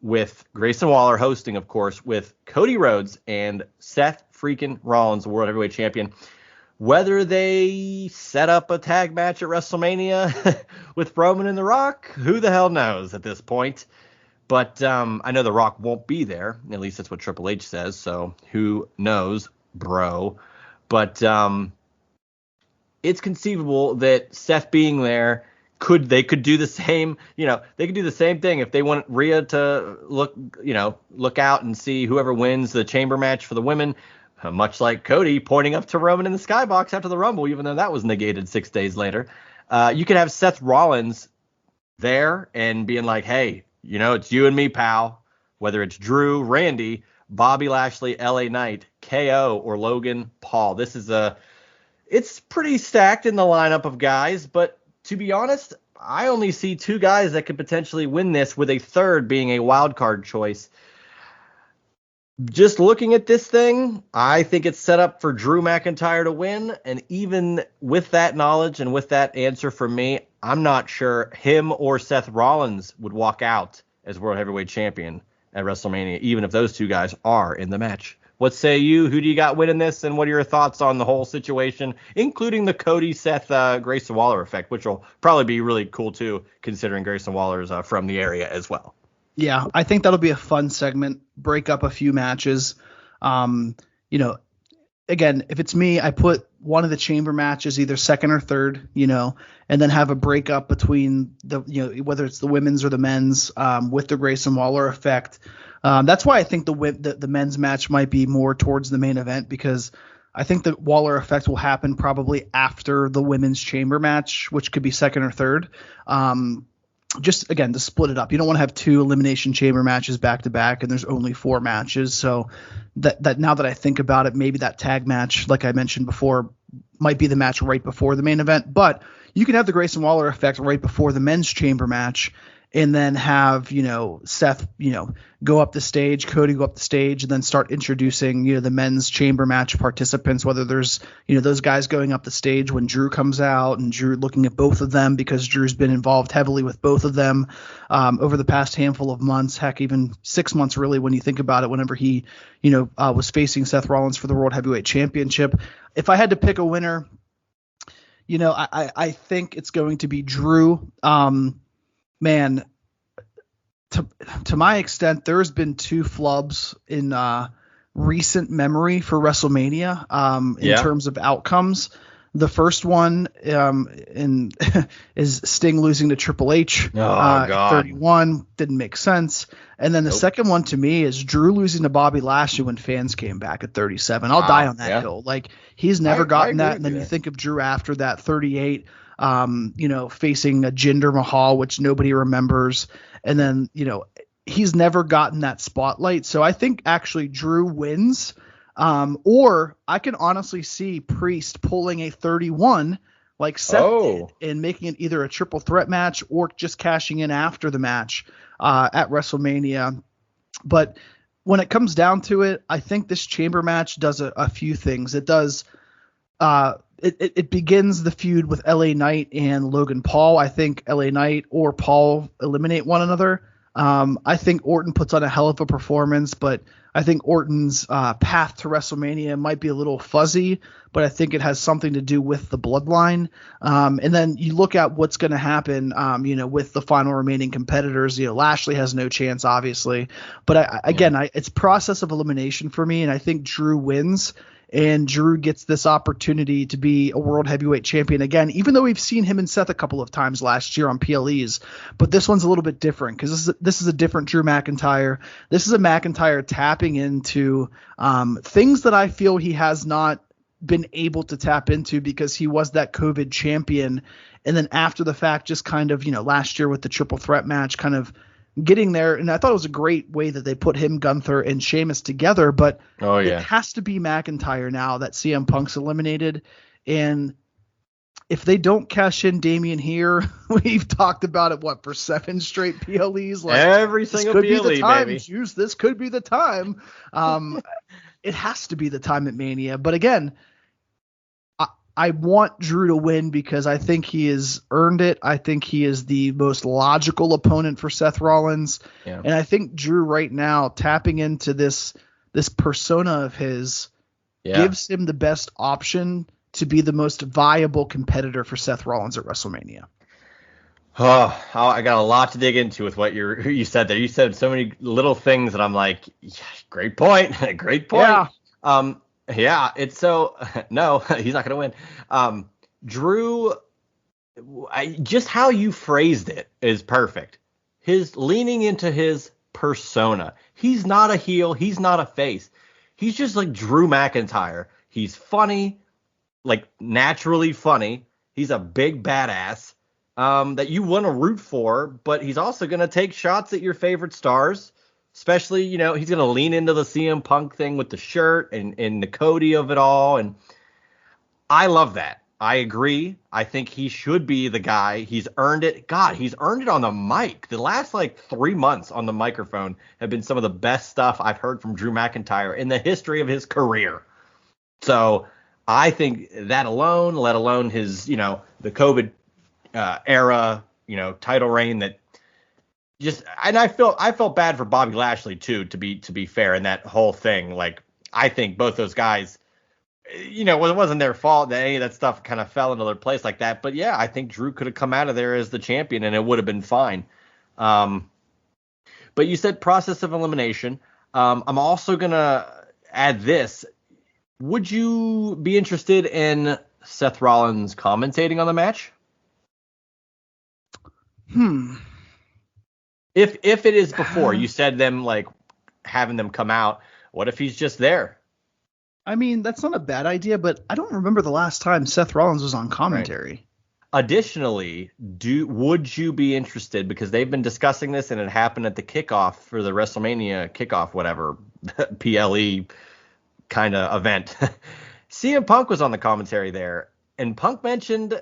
with Grayson Waller hosting, of course, with Cody Rhodes and Seth freaking Rollins, the World Heavyweight Champion. Whether they set up a tag match at WrestleMania with Roman and The Rock, who the hell knows at this point. But I know The Rock won't be there. At least that's what Triple H says. So who knows, bro? But it's conceivable that Seth being there could do the same. They could do the same thing if they want Rhea to look out and see whoever wins the chamber match for the women. Much like Cody pointing up to Roman in the skybox after the Rumble, even though that was negated 6 days later. You could have Seth Rollins there and being like, hey, it's you and me, pal. Whether it's Drew, Randy, Bobby Lashley, LA Knight, KO, or Logan Paul. It's pretty stacked in the lineup of guys, but to be honest, I only see 2 guys that could potentially win this, with a third being a wild card choice. Just looking at this thing, I think it's set up for Drew McIntyre to win, and even with that knowledge and with that answer from me, I'm not sure him or Seth Rollins would walk out as World Heavyweight Champion at WrestleMania, even if those 2 guys are in the match. What say you? Who do you got winning this, and what are your thoughts on the whole situation, including the Cody, Seth, Grayson Waller effect, which will probably be really cool too, considering Grayson Waller's from the area as well. Yeah, I think that'll be a fun segment. Break up a few matches. Again, if it's me, I put one of the chamber matches either second or third, and then have a breakup between whether it's the women's or the men's with the Grayson Waller effect. That's why I think the men's match might be more towards the main event, because I think the Waller effect will happen probably after the women's chamber match, which could be second or third. Just again, to split it up. You don't want to have 2 elimination chamber matches back to back, and there's only 4 matches. So that now that I think about it, maybe that tag match, like I mentioned before, might be the match right before the main event. But you can have the Grayson Waller effect right before the men's chamber match, and then have, Seth, go up the stage, Cody go up the stage, and then start introducing, the men's chamber match participants, whether there's, those guys going up the stage when Drew comes out, and Drew looking at both of them, because Drew's been involved heavily with both of them over the past handful of months, heck, even 6 months, really, when you think about it, whenever he, was facing Seth Rollins for the World Heavyweight Championship. If I had to pick a winner, I think it's going to be Drew. Man, to my extent, there's been 2 flubs in recent memory for WrestleMania in terms of outcomes. The first one is Sting losing to Triple H. God. 31 didn't make sense. And then the second one to me is Drew losing to Bobby Lashley when fans came back at 37. I'll die on that hill. Like, he's never gotten that. And then you think of Drew after that, 38. Facing a Jinder Mahal, which nobody remembers. And then, he's never gotten that spotlight. So I think actually Drew wins. Or I can honestly see Priest pulling a 31 like Seth did, and making it either a triple threat match or just cashing in after the match at WrestleMania. But when it comes down to it, I think this chamber match does a few things. It does It begins the feud with LA Knight and Logan Paul. I think LA Knight or Paul eliminate one another. I think Orton puts on a hell of a performance, but I think Orton's path to WrestleMania might be a little fuzzy, but I think it has something to do with the bloodline. And then you look at what's going to happen, with the final remaining competitors. Lashley has no chance, obviously, but it's process of elimination for me, and I think Drew wins. and Drew gets this opportunity to be a world heavyweight champion again, even though we've seen him and Seth a couple of times last year on PLEs. But this one's a little bit different because this is a different Drew McIntyre. This is a McIntyre tapping into things that I feel he has not been able to tap into because he was that COVID champion. And then after the fact, just kind of, last year with the triple threat match, kind of getting there. And I thought it was a great way that they put him, Gunther, and Sheamus together. But it has to be McIntyre now that CM Punk's eliminated. And if they don't cash in Damian here, we've talked about it, for 7 straight PLEs? Like, every single PLE, this could be the time, baby. Juice. This could be the time. It has to be the time at Mania. But again, I want Drew to win because I think he has earned it. I think he is the most logical opponent for Seth Rollins. Yeah. And I think Drew right now tapping into this persona of his gives him the best option to be the most viable competitor for Seth Rollins at WrestleMania. Oh, I got a lot to dig into with what you said there. You said so many little things that I'm like, great point. Great point. Yeah. Yeah, it's so no, he's not going to win. Drew, just how you phrased it is perfect. His leaning into his persona. He's not a heel. He's not a face. He's just like Drew McIntyre. He's funny, like naturally funny. He's a big badass that you want to root for, but he's also going to take shots at your favorite stars. Especially, he's going to lean into the CM Punk thing with the shirt and the Cody of it all. And I love that. I agree. I think he should be the guy. He's earned it. God, he's earned it on the mic. The last 3 months on the microphone have been some of the best stuff I've heard from Drew McIntyre in the history of his career. So I think that alone, let alone his, the COVID era, title reign that, and I felt bad for Bobby Lashley too, to be fair, in that whole thing. Like, I think both those guys, it wasn't their fault that any of that stuff kind of fell into their place like that. But yeah, I think Drew could have come out of there as the champion and it would have been fine. But you said process of elimination. I'm also gonna add this. Would you be interested in Seth Rollins commentating on the match? If it is before, you said them having them come out, what if he's just there? I mean, that's not a bad idea, but I don't remember the last time Seth Rollins was on commentary. Right. Additionally, would you be interested, because they've been discussing this and it happened at the kickoff for the WrestleMania kickoff, whatever, PLE kind of event. CM Punk was on the commentary there, and Punk mentioned,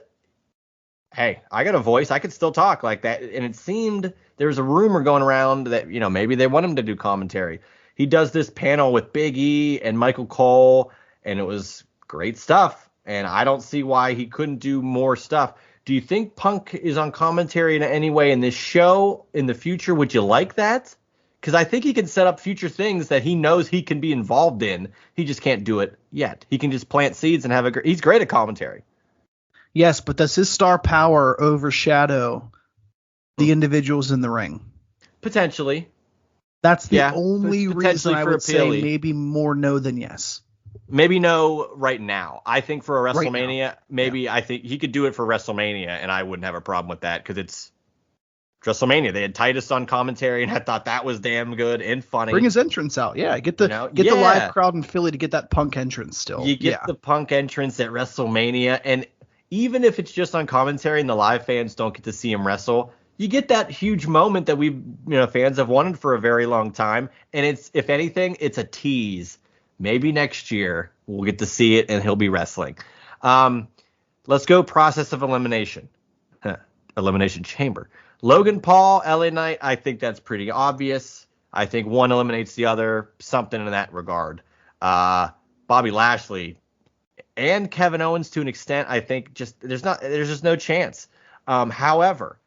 hey, I got a voice. I could still talk like that. And it seemed there was a rumor going around that, maybe they want him to do commentary. He does this panel with Big E and Michael Cole, and it was great stuff. And I don't see why he couldn't do more stuff. Do you think Punk is on commentary in any way in this show in the future? Would you like that? Because I think he can set up future things that he knows he can be involved in. He just can't do it yet. He can just plant seeds and he's great at commentary. Yes, but does his star power overshadow the individuals in the ring? Potentially. That's the only reason I would say maybe more no than yes. Maybe no right now. I think for a WrestleMania, I think he could do it for WrestleMania, and I wouldn't have a problem with that because it's WrestleMania. They had Titus on commentary, and I thought that was damn good and funny. Bring his entrance out. Yeah, get the live crowd in Philly to get that Punk entrance still. You get the Punk entrance at WrestleMania, and even if it's just on commentary and the live fans don't get to see him wrestle, you get that huge moment that we, fans have wanted for a very long time. And it's, if anything, it's a tease. Maybe next year we'll get to see it and he'll be wrestling. Let's go process of elimination. Elimination Chamber. Logan Paul, LA Knight, I think that's pretty obvious. I think one eliminates the other, something in that regard. Bobby Lashley and Kevin Owens to an extent, I think there's just no chance. However,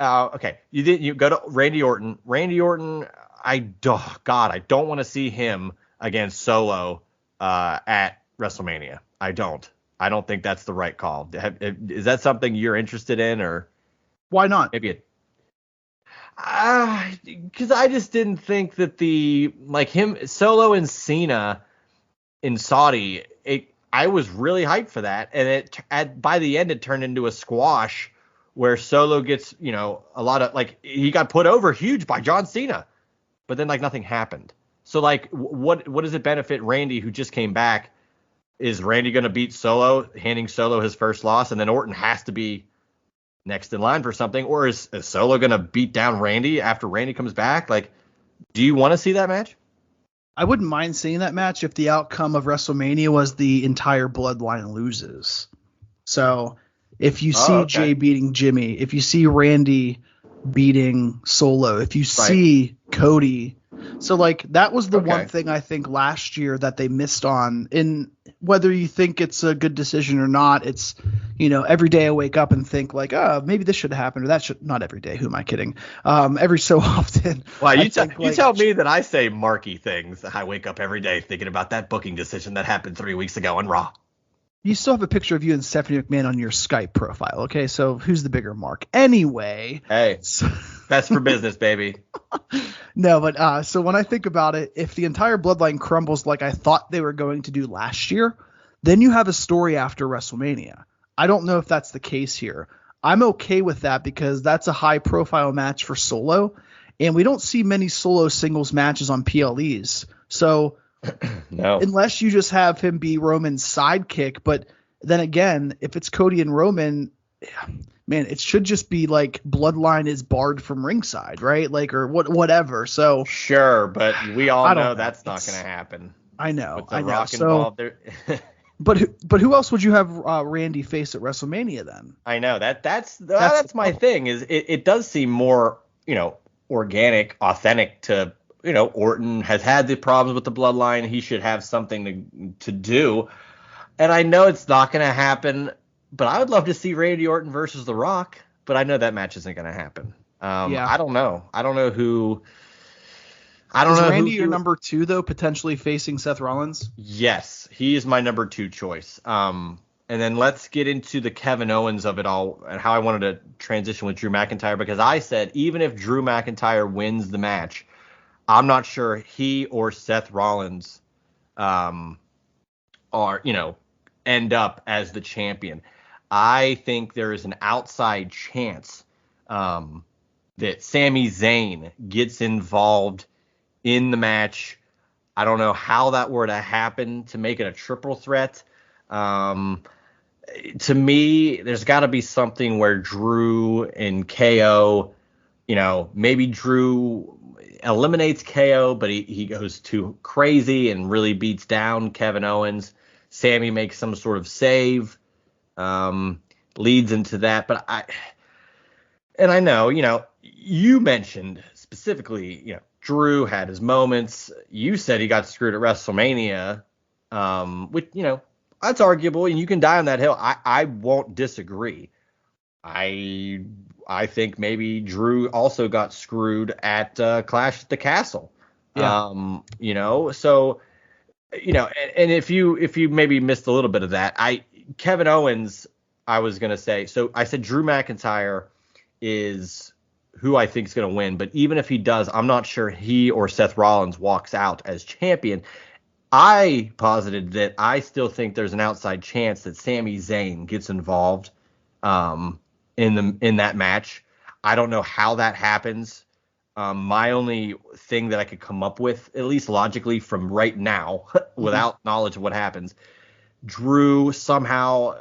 okay, you go to Randy Orton. Randy Orton, I don't want to see him against Solo at WrestleMania. I don't think that's the right call. Is that something you're interested in, or why not? Maybe because I just didn't think that him Solo and Cena in Saudi, I was really hyped for that, and by the end it turned into a squash where Solo gets, a lot of, like, he got put over huge by John Cena, but then, like, nothing happened. So, like, what does it benefit Randy, who just came back? Is Randy going to beat Solo, handing Solo his first loss, and then Orton has to be next in line for something? Or is Solo going to beat down Randy after Randy comes back? Like, do you want to see that match? I wouldn't mind seeing that match if the outcome of WrestleMania was the entire bloodline loses. So if you see Jay beating Jimmy, if you see Randy beating Solo, if you see Cody. So, like, that was the one thing I think last year that they missed on. In whether you think it's a good decision or not, it's, every day I wake up and think, like, maybe this should happen, or that should. Not every day. Who am I kidding? Every so often. Well, you tell me that I say marky things. I wake up every day thinking about that booking decision that happened 3 weeks ago on Raw. You still have a picture of you and Stephanie McMahon on your Skype profile, okay? So who's the bigger mark? Anyway. Hey, that's for business, baby. No, but so when I think about it, if the entire bloodline crumbles like I thought they were going to do last year, then you have a story after WrestleMania. I don't know if that's the case here. I'm okay with that because that's a high-profile match for Solo, and we don't see many Solo singles matches on PLEs. So no, unless you just have him be Roman's sidekick. But then again, if it's Cody and Roman, man, it should just be like Bloodline is barred from ringside, right? Like, or whatever. So sure, but we all know that's not going to happen. I know. With the Rock involved there. But who else would you have Randy face at WrestleMania then? I know that's my thing. Is it does seem more organic, authentic to. Orton has had the problems with the bloodline. He should have something to do. And I know it's not going to happen, but I would love to see Randy Orton versus The Rock. But I know that match isn't going to happen. I don't know. I don't know who. Is Randy your number 2, though, potentially facing Seth Rollins? Yes, he is my number 2 choice. And then let's get into the Kevin Owens of it all and how I wanted to transition with Drew McIntyre, because I said even if Drew McIntyre wins the match, I'm not sure he or Seth Rollins are, end up as the champion. I think there is an outside chance that Sami Zayn gets involved in the match. I don't know how that were to happen to make it a triple threat. To me, there's got to be something where Drew and KO, maybe Drew eliminates KO, but he goes too crazy and really beats down Kevin Owens. Sammy makes some sort of save, leads into that. But I know, you mentioned specifically, Drew had his moments. You said he got screwed at WrestleMania, which, that's arguable, and you can die on that hill. I won't disagree. I think maybe Drew also got screwed at Clash at the Castle. Yeah. So, and if you maybe missed a little bit of that, Kevin Owens, I was going to say, so I said Drew McIntyre is who I think is going to win, but even if he does, I'm not sure he or Seth Rollins walks out as champion. I posited that I still think there's an outside chance that Sami Zayn gets involved in that match. I don't know how that happens. My only thing that I could come up with, at least logically from right now, without knowledge of what happens, Drew somehow,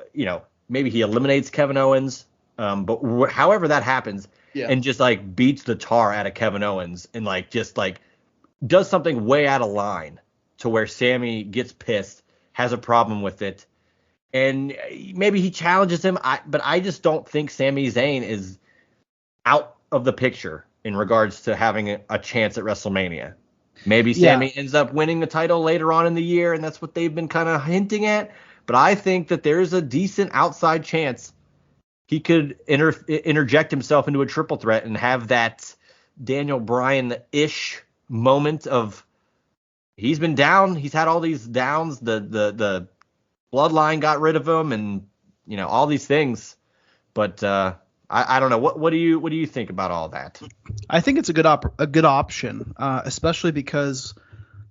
maybe he eliminates Kevin Owens, but however that happens, and just like beats the tar out of Kevin Owens and just does something way out of line to where Sammy gets pissed, has a problem with it, and maybe he challenges him. But I just don't think Sami Zayn is out of the picture in regards to having a chance at WrestleMania. Maybe Sammy ends up winning the title later on in the year, and that's what they've been kind of hinting at. But I think that there's a decent outside chance he could interject himself into a triple threat and have that Daniel Bryan-ish moment of he's been down. He's had all these downs. The bloodline got rid of him, and all these things. But I don't know. What do you think about all that? I think it's a good option, especially because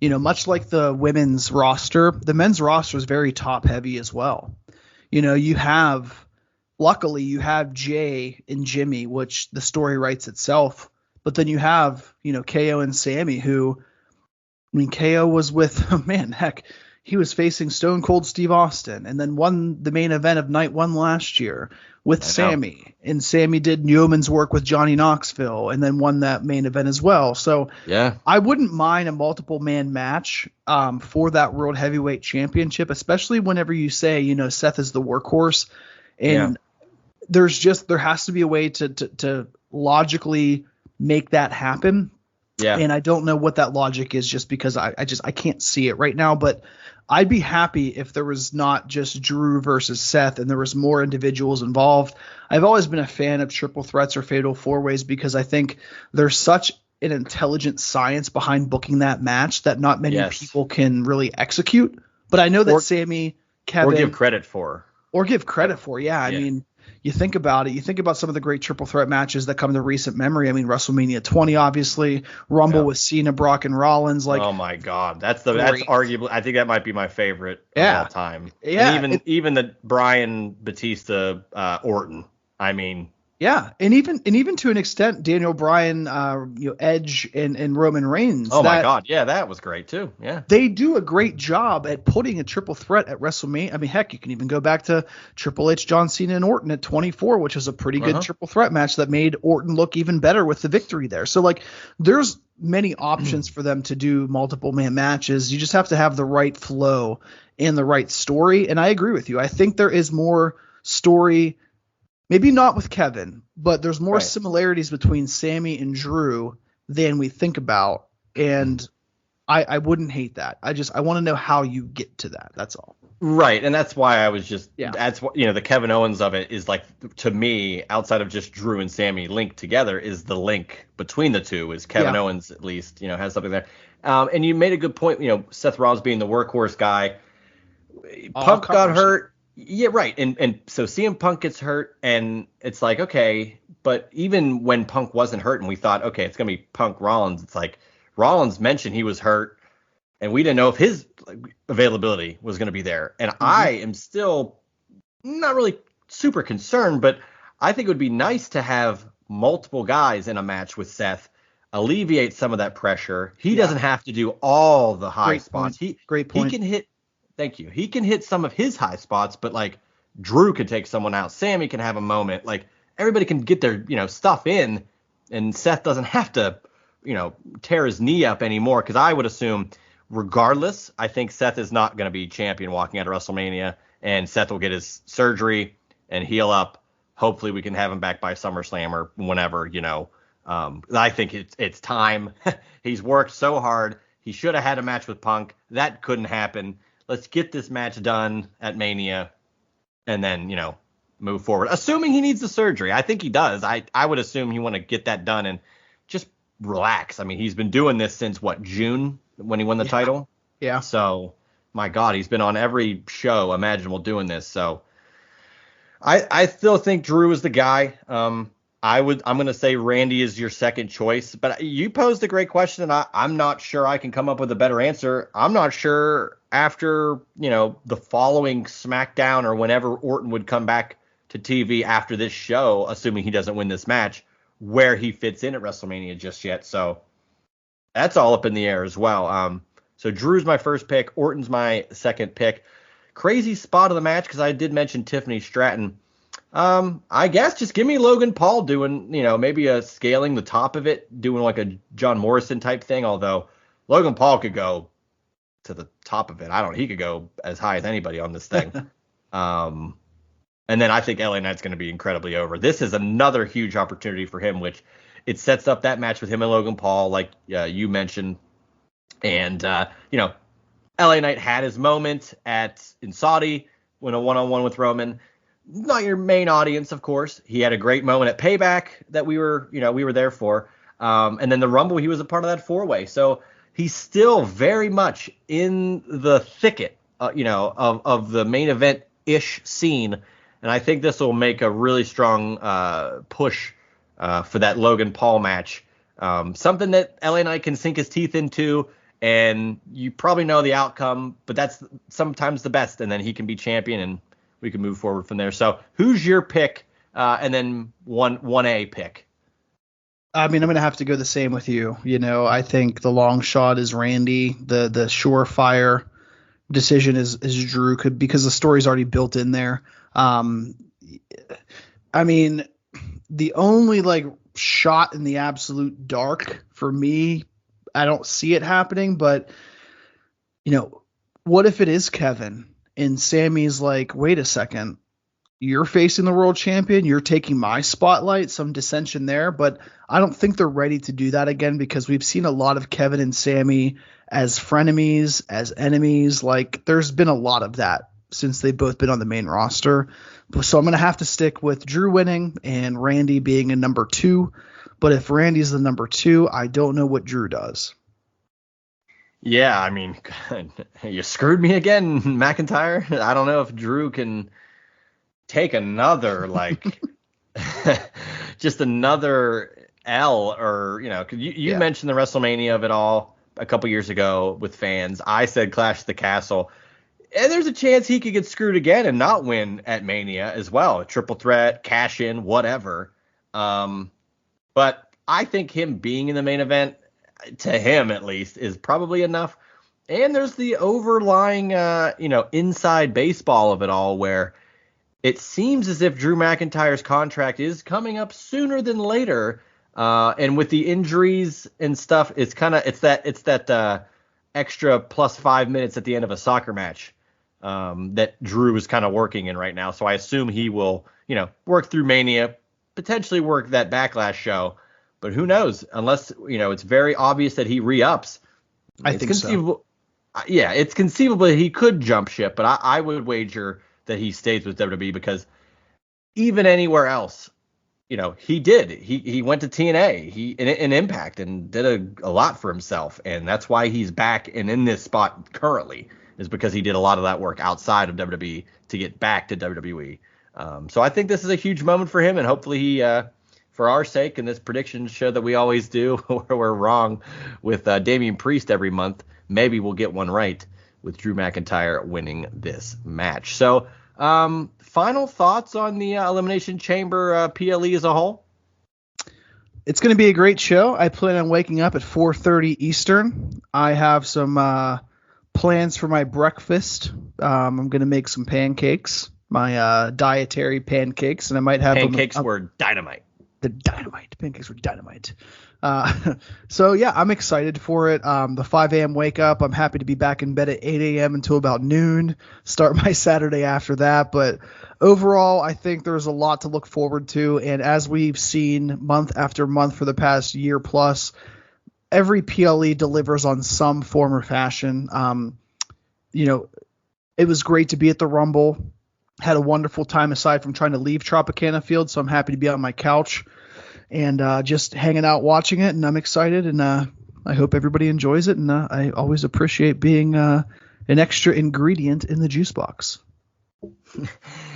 much like the women's roster, the men's roster is very top heavy as well. Luckily you have Jay and Jimmy, which the story writes itself. But then you have, KO and Sammy, who, KO was with, man, heck, he was facing Stone Cold Steve Austin and then won the main event of night one last year with Sammy. And Sammy did yeoman's work with Johnny Knoxville and then won that main event as well. So yeah, I wouldn't mind a multiple man match for that World Heavyweight Championship, especially whenever you say, Seth is the workhorse. And there has to be a way to logically make that happen. Yeah. And I don't know what that logic is just because I can't see it right now, but I'd be happy if there was not just Drew versus Seth and there was more individuals involved. I've always been a fan of triple threats or fatal four ways because I think there's such an intelligent science behind booking that match that not many people can really execute. But I know that Sammy, Kevin, or give credit for. Yeah. I mean, you think about it. You think about some of the great triple threat matches that come to recent memory. I mean, WrestleMania 20, obviously, Rumble with Cena, Brock, and Rollins. Like, oh my God, that's arguably. I think that might be my favorite of all time. Yeah, and even the Bryan Batista Orton. I mean. Yeah, and even to an extent, Daniel Bryan, Edge and Roman Reigns. Oh my God, yeah, that was great too. Yeah, they do a great job at putting a triple threat at WrestleMania. I mean, heck, you can even go back to Triple H, John Cena, and Orton at 24, which is a pretty good triple threat match that made Orton look even better with the victory there. So like, there's many options for them to do multiple man matches. You just have to have the right flow and the right story. And I agree with you. I think there is more story. Maybe not with Kevin, but there's more similarities between Sammy and Drew than we think about. And I wouldn't hate that. I want to know how you get to that. That's all. Right. And that's why I was that's what, the Kevin Owens of it is like, to me, outside of just Drew and Sammy linked together, is the link between the two is Kevin Owens, at least, has something there. And you made a good point, Seth Rollins being the workhorse guy. Punk got hurt. Yeah, right. And so CM Punk gets hurt, and it's like, okay, but even when Punk wasn't hurt and we thought, okay, it's going to be Punk Rollins, it's like Rollins mentioned he was hurt, and we didn't know if his availability was going to be there. And I am still not really super concerned, but I think it would be nice to have multiple guys in a match with Seth, alleviate some of that pressure. He doesn't have to do all the high spots. Great point. He can hit. Thank you. He can hit some of his high spots, but like Drew can take someone out. Sammy can have a moment. Like everybody can get their, stuff in, and Seth doesn't have to, tear his knee up anymore. Because I would assume, regardless, I think Seth is not going to be champion walking out of WrestleMania, and Seth will get his surgery and heal up. Hopefully we can have him back by SummerSlam or whenever, I think it's time. He's worked so hard. He should have had a match with Punk. That couldn't happen. Let's get this match done at Mania and then, move forward. Assuming he needs the surgery. I think he does. I would assume he want to get that done and just relax. I mean, he's been doing this since, June when he won the title? Yeah. So, my God, he's been on every show imaginable doing this. So, I still think Drew is the guy. I'm going to say Randy is your second choice, but you posed a great question, and I'm not sure I can come up with a better answer. I'm not sure after, the following SmackDown or whenever Orton would come back to TV after this show, assuming he doesn't win this match, where he fits in at WrestleMania just yet. So that's all up in the air as well. So Drew's my first pick. Orton's my second pick. Crazy spot of the match, because I did mention Tiffany Stratton. I guess just give me Logan Paul doing, maybe scaling the top of it, doing like a John Morrison type thing. Although Logan Paul could go to the top of it. He could go as high as anybody on this thing. And then I think LA Knight's going to be incredibly over. This is another huge opportunity for him, which it sets up that match with him and Logan Paul, like you mentioned. And, LA Knight had his moment in Saudi when a one-on-one with Roman. Not your main audience, of course. He had a great moment at Payback that we were there for. And then the Rumble, he was a part of that four-way. So he's still very much in the thicket, of the main event-ish scene. And I think this will make a really strong push for that Logan Paul match. Something that LA Knight can sink his teeth into and you probably know the outcome, but that's sometimes the best, and then he can be champion, and we can move forward from there. So who's your pick, and then 1A pick? I mean, I'm gonna have to go the same with you. I think the long shot is Randy. The surefire decision is Drew, because the story's already built in there. I mean, the only shot in the absolute dark for me, I don't see it happening, but what if it is Kevin and Sammy's like, wait a second, you're facing the world champion, you're taking my spotlight, some dissension there, but I don't think they're ready to do that again, because we've seen a lot of Kevin and Sammy as frenemies, as enemies. There's been a lot of that since they've both been on the main roster. So I'm going to have to stick with Drew winning and Randy being a number 2. But if Randy's the number 2, I don't know what Drew does. Yeah, I mean, you screwed me again, McIntyre. I don't know if Drew can take another, just another L, or, 'cause you mentioned the WrestleMania of it all a couple years ago with fans. I said Clash at the Castle. And there's a chance he could get screwed again and not win at Mania as well. A triple threat, cash in, whatever. But I think him being in the main event, to him at least, is probably enough. And there's the overlying, inside baseball of it all, where it seems as if Drew McIntyre's contract is coming up sooner than later. And with the injuries and stuff, it's that extra plus 5 minutes at the end of a soccer match that Drew is kind of working in right now. So I assume he will, work through Mania, potentially work that Backlash show, but who knows? Unless, it's very obvious that he re-ups. I think so. Yeah, it's conceivable that he could jump ship, but I would wager that he stays with WWE, because even anywhere else, he did. He went to TNA, in Impact, and did a lot for himself, and that's why he's back and in this spot currently, is because he did a lot of that work outside of WWE to get back to WWE. So I think this is a huge moment for him, and hopefully he, for our sake, and this prediction show that we always do, where we're wrong with Damian Priest every month, maybe we'll get one right with Drew McIntyre winning this match. So final thoughts on the Elimination Chamber PLE as a whole? It's going to be a great show. I plan on waking up at 4:30 Eastern. I have some plans for my breakfast. I'm going to make some pancakes, my dietary pancakes, and I might have pancakes were dynamite. The dynamite. Pancakes were dynamite. So yeah, I'm excited for it. The 5 a.m. wake up. I'm happy to be back in bed at 8 a.m. until about noon. Start my Saturday after that. But overall, I think there's a lot to look forward to. And as we've seen month after month for the past year plus, every PLE delivers on some form or fashion. It was great to be at the Rumble. Had a wonderful time aside from trying to leave Tropicana Field. So I'm happy to be on my couch and just hanging out watching it, and I'm excited, and I hope everybody enjoys it, and I always appreciate being an extra ingredient in the juice box.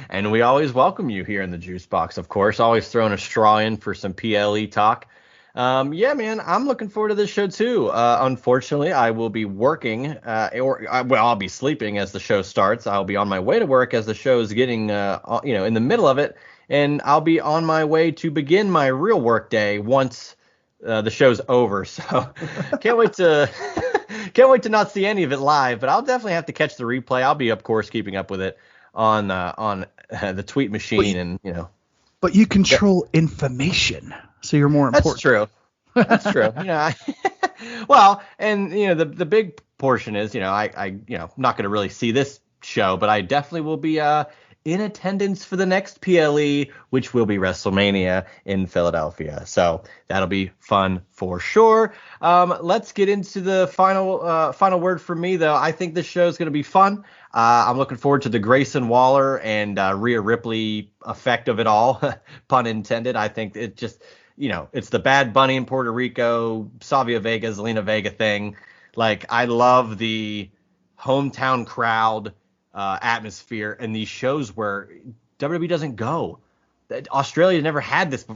And we always welcome you here in the juice box, of course, always throwing a straw in for some PLE talk. Yeah, man, I'm looking forward to this show too. Unfortunately, I will be working, I'll be sleeping as the show starts. I'll be on my way to work as the show is getting, in the middle of it. And I'll be on my way to begin my real work day once the show's over. So can't wait to not see any of it live, but I'll definitely have to catch the replay. I'll be, of course, keeping up with it on the tweet machine, But you control information, so you're more important. That's true. That's true. Well, and the big portion is, I'm not going to really see this show, but I definitely will be in attendance for the next PLE, which will be WrestleMania in Philadelphia. So that'll be fun for sure. Let's get into the final word from me, though. I think this show is going to be fun. I'm looking forward to the Grayson Waller and Rhea Ripley effect of it all, pun intended. I think it just, it's the Bad Bunny in Puerto Rico, Savia Vega, Zelina Vega thing. I love the hometown crowd atmosphere and these shows where WWE doesn't go. Australia never had this.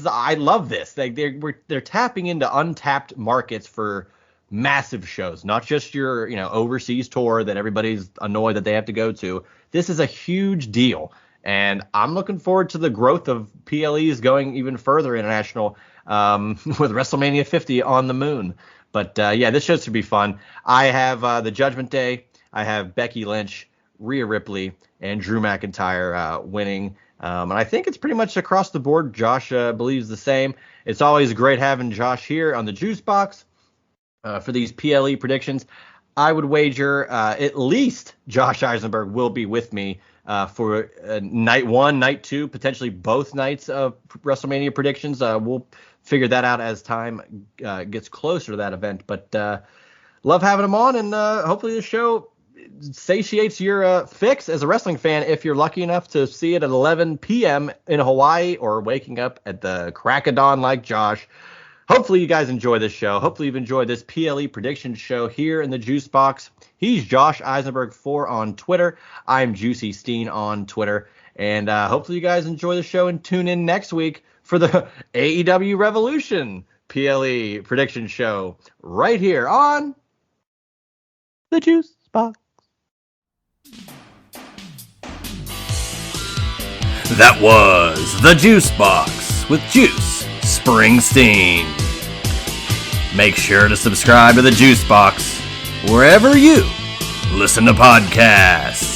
I love this. They're tapping into untapped markets for massive shows, not just your, overseas tour that everybody's annoyed that they have to go to. This is a huge deal. And I'm looking forward to the growth of PLEs going even further international with WrestleMania 50 on the moon. But this show should be fun. I have the Judgment Day. I have Becky Lynch, Rhea Ripley, and Drew McIntyre winning. And I think it's pretty much across the board. Josh believes the same. It's always great having Josh here on the Juice Box for these PLE predictions. I would wager at least Josh Isenberg will be with me for night 1, night 2, potentially both nights of WrestleMania predictions. We'll figure that out as time gets closer to that event. But love having him on, and hopefully the show satiates your fix as a wrestling fan if you're lucky enough to see it at 11 p.m. in Hawaii or waking up at the crack of dawn like Josh. Hopefully you guys enjoy this show. Hopefully you've enjoyed this PLE prediction show here in the Juice Box. He's Josh Isenberg 4 on Twitter. I'm Juicy Steen on Twitter. And hopefully you guys enjoy the show and tune in next week for the AEW Revolution PLE prediction show right here on the Juice Box. That was the Juice Box with Juice Springsteen. Make sure to subscribe to the Juice Box wherever you listen to podcasts.